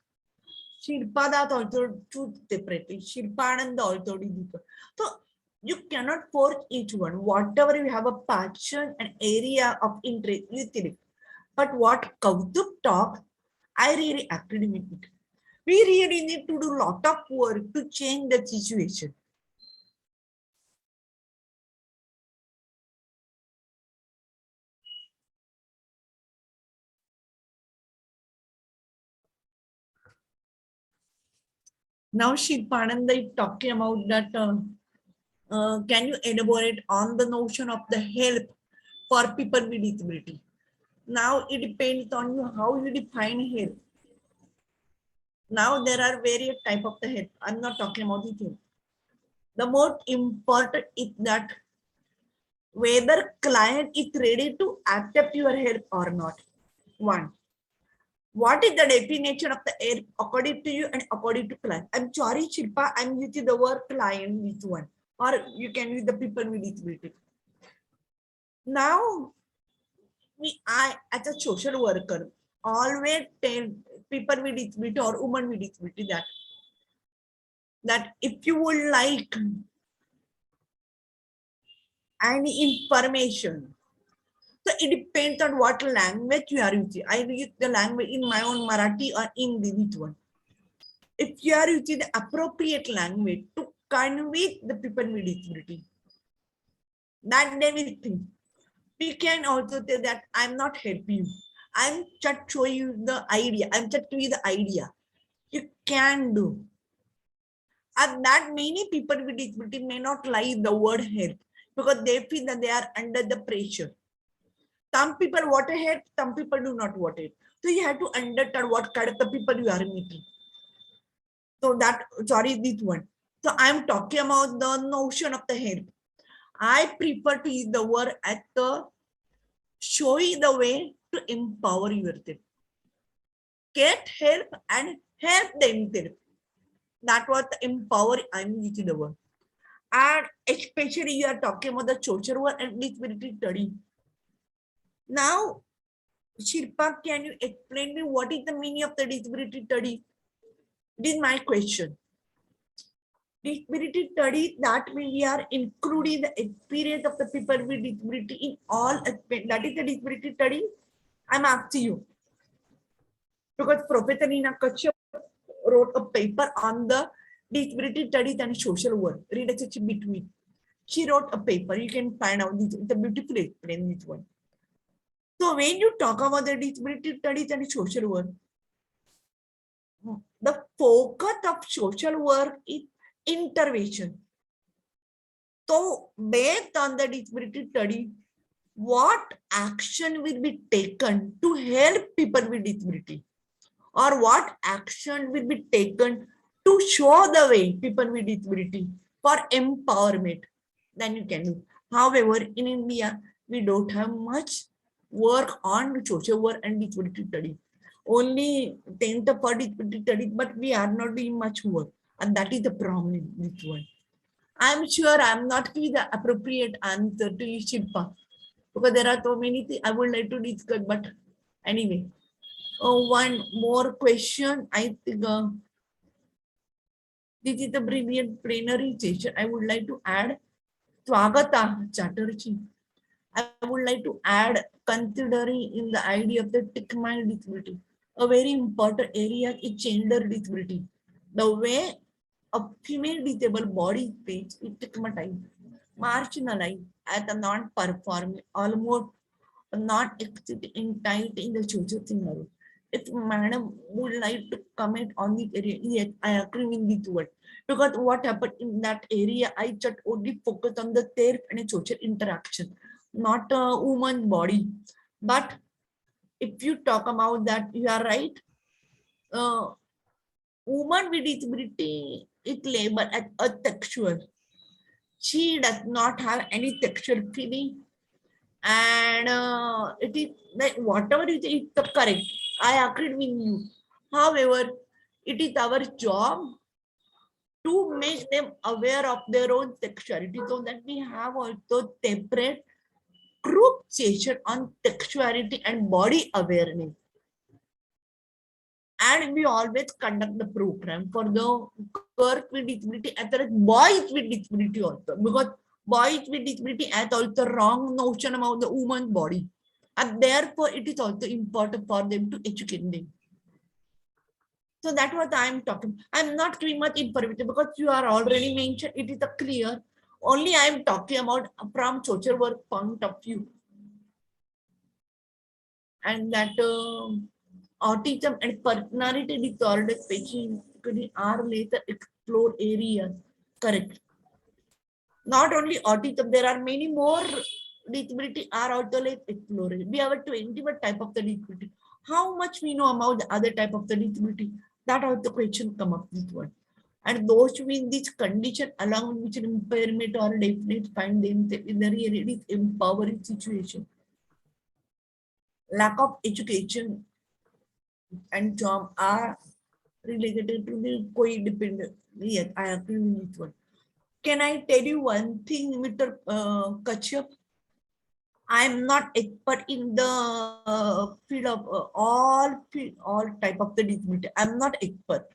Shilpada also choose separately. Shilpanand also did different. So you cannot force each one. Whatever you have a passion and area of interest, you select. But what Kautup talked, I really agreed with it. We really need to do a lot of work to change the situation. Now Shilpananda is talking about that. Can you elaborate on the notion of the help for people with disability? Now it depends on you how you define help. Now there are various type of the help. I'm not talking about the help. The most important is that whether client is ready to accept your help or not. One, what is the definition of the help according to you and according to client? I'm sorry, Shilpa, I'm using the word client with one, or you can use the people with disability. Now, I as a social worker always tell people with disability or women with disability that if you would like any information, so it depends on what language you are using. I use the language in my own Marathi or in the one. If you are using the appropriate language to convey the people with disability, that they will think. We can also say that I'm not helping you. I'm just showing you the idea. I'm just giving you the idea. You can do. And that many people with disability may not like the word help because they feel that they are under the pressure. Some people want to help, some people do not want it. So you have to understand what kind of the people you are meeting. So that, sorry, this one. So I'm talking about the notion of the help. I prefer to use the word as the showing the way to empower yourself. Get help and help themselves. That was the empower I'm using the word. And especially you are talking about the social work and disability study. Now, Shilpa, can you explain me what is the meaning of the disability study? This is my question. Disability study, that means we are including the experience of the people with disability in all aspects. That is the disability study. I'm asking you. Because Professor Nina Kashyap wrote a paper on the disability studies and social work, relationship between. She wrote a paper. You can find out this. It's a beautiful explain this one. So when you talk about the disability studies and social work, the focus of social work is intervention. So based on the disability study, what action will be taken to help people with disability? Or what action will be taken to show the way people with disability for empowerment, then you can do. However, in India, we don't have much work on social work and disability study. Only 10th for disability study, but we are not doing much work. And that is the problem with one. I'm sure I'm not giving the appropriate answer to you, Shilpa, because there are so many things I would like to discuss, but anyway. One more question. I think this is a brilliant plenary session. I would like to add Swagata Chatterjee. I would like to add, considering in the idea of the tick-mind disability, a very important area is gender disability. The way a female disabled body speech is stigmatized, marginalized as a non-performing, almost not existing tight in the social scenario. If madam would like to comment on this area, yes, I agree with this word. Because what happened in that area, I just only focus on the self and social interaction, not a woman's body. But if you talk about that, you are right. Woman with disability is labeled as asexual. She does not have any sexual feeling, and it is like whatever you say is correct. I agree with you. However, it is our job to make them aware of their own sexuality, so that we have also separate group session on sexuality and body awareness. And we always conduct the program for the girls with disability as well as boys with disability also, because boys with disability has also wrong notion about the woman's body. And therefore, it is also important for them to educate them. So that's what I'm talking. I'm not too much informative because you are already mentioned. It is a clear. Only I'm talking about from social work point of view. And that autism and personality disorder specifically are later explore areas. Correct. Not only autism, there are many more disability are also like explored. We have a 21 type of the disability. How much we know about the other type of the disability? That are the question come up this one. And those with this condition along with an impairment or definite find themselves in a really empowering situation. Lack of education and job are related to the co-dependent. Yes, I agree with this one. Can I tell you one thing, Mr. Kashyap? I'm not expert in the field of all type of the disability. I'm not expert.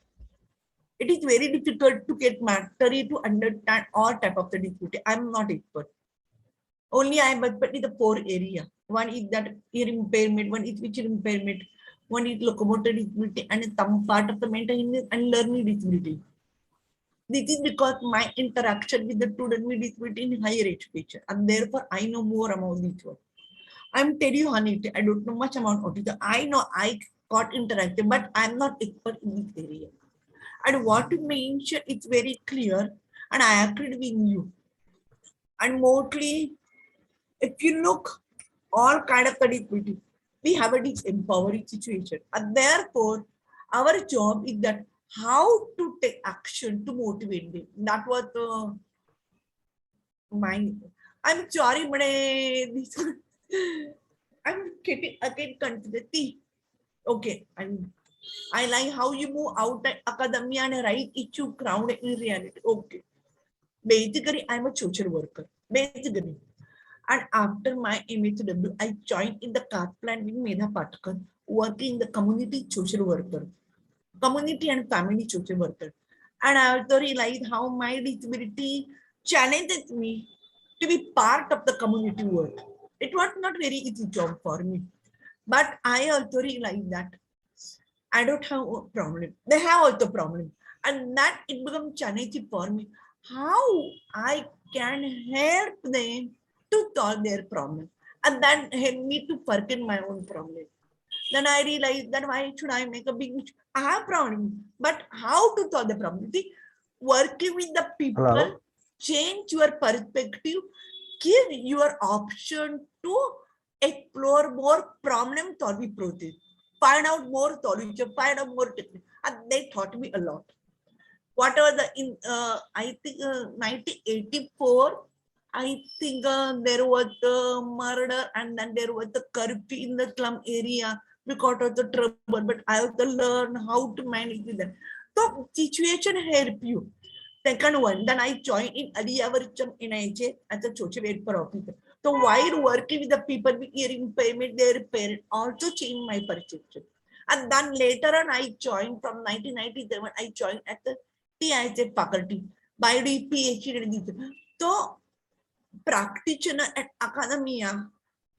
It is very difficult to get mastery to understand all type of the disability. I'm not expert. Only I'm expert in the 4 area. One is that ear impairment, one is visual impairment, one is locomotor disability, and some part of the mental illness and learning disability. This is because my interaction with the student with disability in higher education, and therefore I know more about this one. I'm telling you, honey, I don't know much about autism. I know I got interactive, but I'm not expert in this area. And what you mentioned, it's very clear, and I agree with you. And mostly, if you look, all kind of disability, we have a disempowering situation, and therefore, our job is that how to take action to motivate them. That was my. I'm sorry, but I'm getting again confused. Okay, I like how you move out at academia and write it to ground in reality. Okay. Basically, I'm a social worker. Basically. And after my MHW, I joined in the CAST plan with Medha Patkar, working in the community social worker, community and family social worker. And I also realized how my disability challenges me to be part of the community work. It was not very easy job for me. But I also realized that I don't have a problem. They have also problem. And that it becomes challenging for me. How I can help them to solve their problem. And that helped me to forget my own problem. Then I realized that why should I make a big issue? I have problem, but how to solve the problem? See, working with the people, Hello. change your perspective, give your option to explore more problem solving process, find out more solution, find out more technique. And they taught me a lot. Whatever the in I think 1984, I think there was the murder and then there was the curfew in the slum area because of the trouble. But I have to learn how to manage with them. So situation help you. Second one, then I joined in Aliyavarcham NIJ as a social welfare officer. So while working with the people with hearing impairment, their parents also changed my perception. And then later on, I joined from 1997. I joined at the TIJ faculty by doing PhD. So practitioner at academia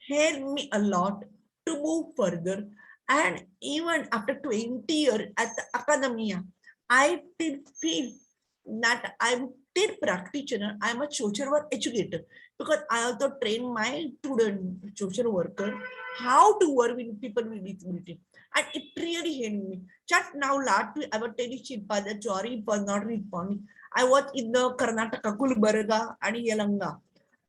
helped me a lot to move further. And even after 20 years at the academia, I did feel that I'm still practitioner. I'm a social work educator because I also train my student social worker how to work with people with disability. And it really helped me. Just now, last week, I was telling Shilpa that sorry for not responding. I was in the Karnataka, Gulbarga and Yelanga.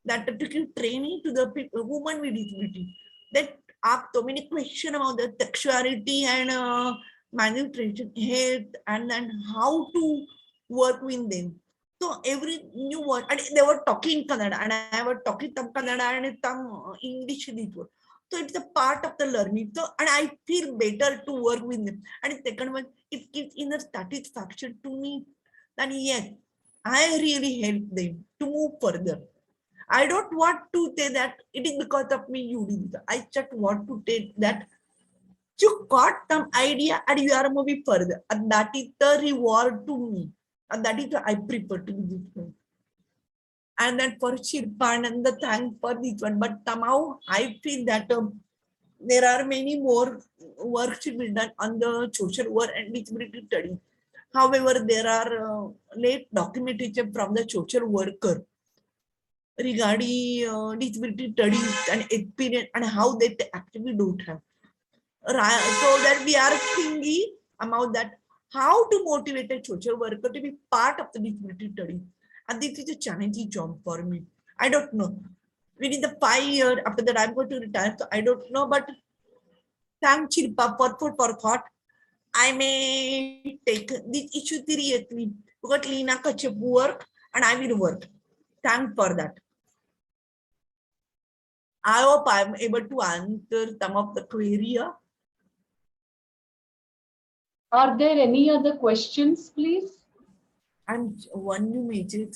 That to give training to the people, women with disability. That ask so many questions about the sexuality and malnutrition, health, and then how to work with them. So every new word, and they were talking Kannada, and I was talking some Kannada and some English. So it's a part of the learning. So and I feel better to work with them. And the second one, it gives inner satisfaction to me that yes, I really helped them to move further. I don't want to say that it is because of me you did it. I just want to say that you got some idea and you are moving further. And that is the reward to me. And that is what I prefer to do this one. And then for Shirpan and the thanks for this one. But somehow I feel that there are many more work to be done on the social work and disability study. However, there are late documentation from the social worker regarding disability studies and experience and how they actually don't have. So that we are thinking about that how to motivate a social worker to be part of the disability study. And this is a challenging job for me. I don't know. Within the 5 years after that, I'm going to retire. So I don't know, but thank Shilpa for food for thought. I may take this issue seriously because Lina Kachep work and I will work. Thank for that. I hope I'm able to answer some of the query. Are there any other questions, please? And one new major.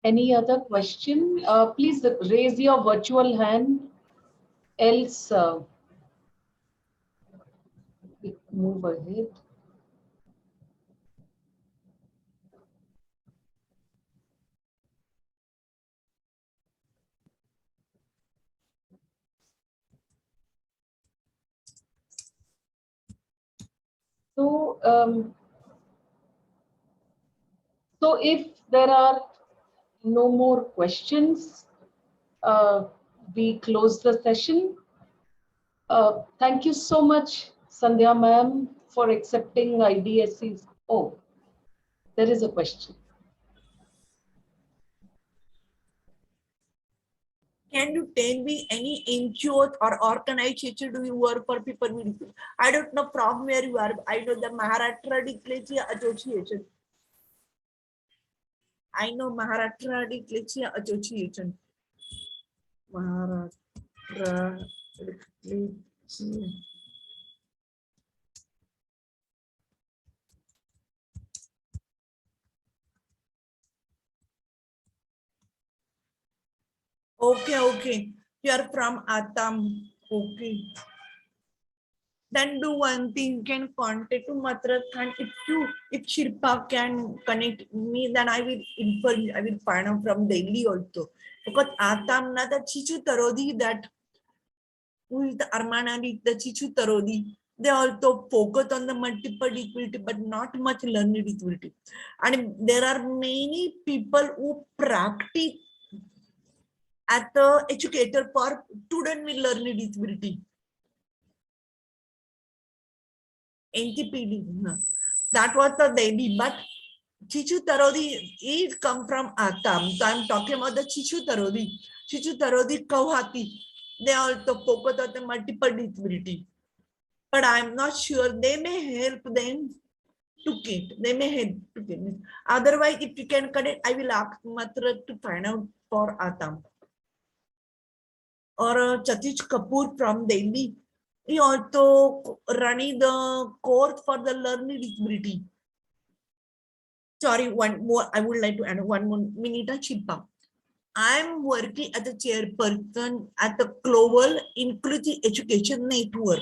Any other question? Please raise your virtual hand, else we move ahead. So if there are no more questions, we close the session. Thank you so much, Sandhya ma'am, for accepting IDSC's. Oh, there is a question. Can you tell me any NGO or organization do you work for people with disability? I don't know from where you are. I know the Maharashtra Dyslexia Association. I know Maharashtra Dyslexia Association. Maharashtra Dyslexia. Okay. You are from Assam. Okay. Then do one thing, can contact to Matra Khan. If Shilpa can connect me, then I will inform you. I will find out from Delhi also. Because Assam na the Chichu Tarodi, that who is the Armanadi, the Chichu Tarodi, they also focus on the multiple disability, but not much learning disability. And there are many people who practice as the educator for student with learning disability. NTPD. That was the Delhi, but Chichu Tarodi is come from Assam. So I'm talking about the Chichu Tarodi. Chichu Tarodi Kauhati. They also focus on the multiple disability. But I'm not sure. They may help them to get. They may help to get. Otherwise, if you can connect, I will ask Matra to find out for Assam. Or Chatish Kapoor from Delhi. He also running the course for the learning disability. Sorry, one more. I would like to add one more minute, Shilpa. I'm working as a chairperson at the Global Inclusive Education Network.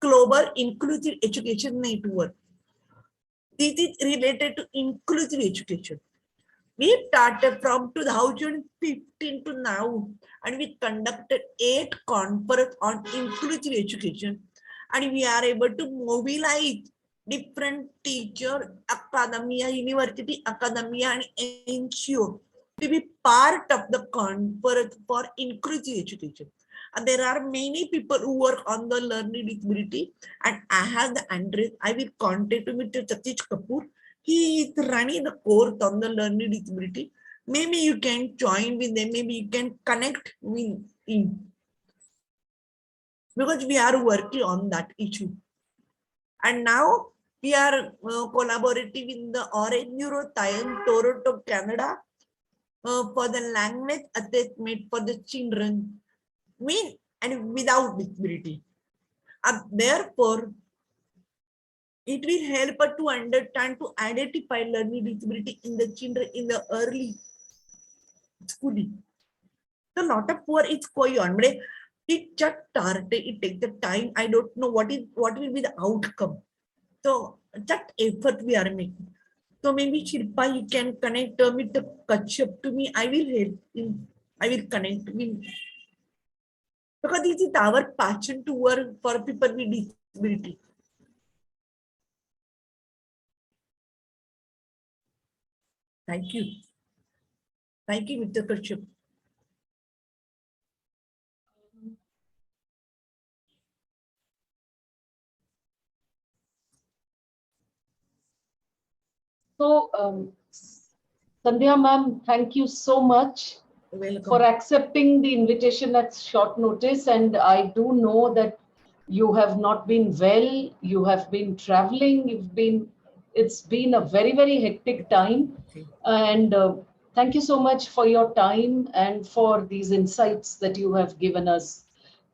Global Inclusive Education Network. This is related to inclusive education. We started from 2015 to now, and we conducted 8 conferences on inclusive education, and we are able to mobilize different teacher, academia, university, academia, and NGO to be part of the conference for inclusive education. And there are many people who work on the learning disability, and I have the address. I will contact Mr. Satish Kapoor. He is running the course on the learning disability. Maybe you can join with them. Maybe you can connect with him, because we are working on that issue. And now we are collaborating with the Orange Neuroscience, Toronto, Canada, for the language assessment for the children with and without disability. And therefore, it will help us to understand, to identify learning disability in the children in the early schooling. So, lot of work is going on. It just started. It takes the time. I don't know what will be the outcome. So, just effort we are making. So maybe Shilpa, you can connect with the Kashyap to me. I will help him. I will connect him. Because this is our passion to work for people with disability. Thank you. Thank you, Mr. Kashyap. So, Sandhya ma'am, thank you so much Welcome. for accepting the invitation at short notice. And I do know that you have not been well, you have been traveling, it's been a very, very hectic time. Okay. And thank you so much for your time and for these insights that you have given us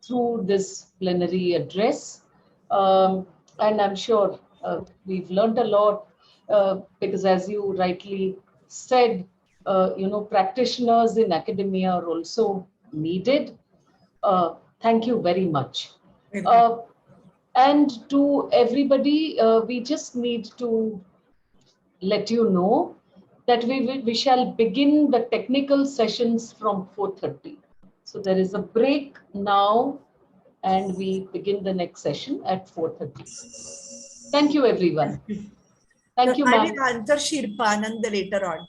through this plenary address. And I'm sure we've learned a lot because, as you rightly said, practitioners in academia are also needed. Thank you very much. Welcome. And to everybody, we just need to let you know that we shall begin the technical sessions from 4:30. So there is a break now and we begin the next session at 4:30. Thank you, everyone. Thank So you, I ma'am. will answer Shirpanand later on.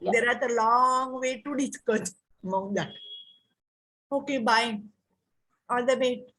Yeah. There are a long way to discuss among that. Okay, bye. All the best.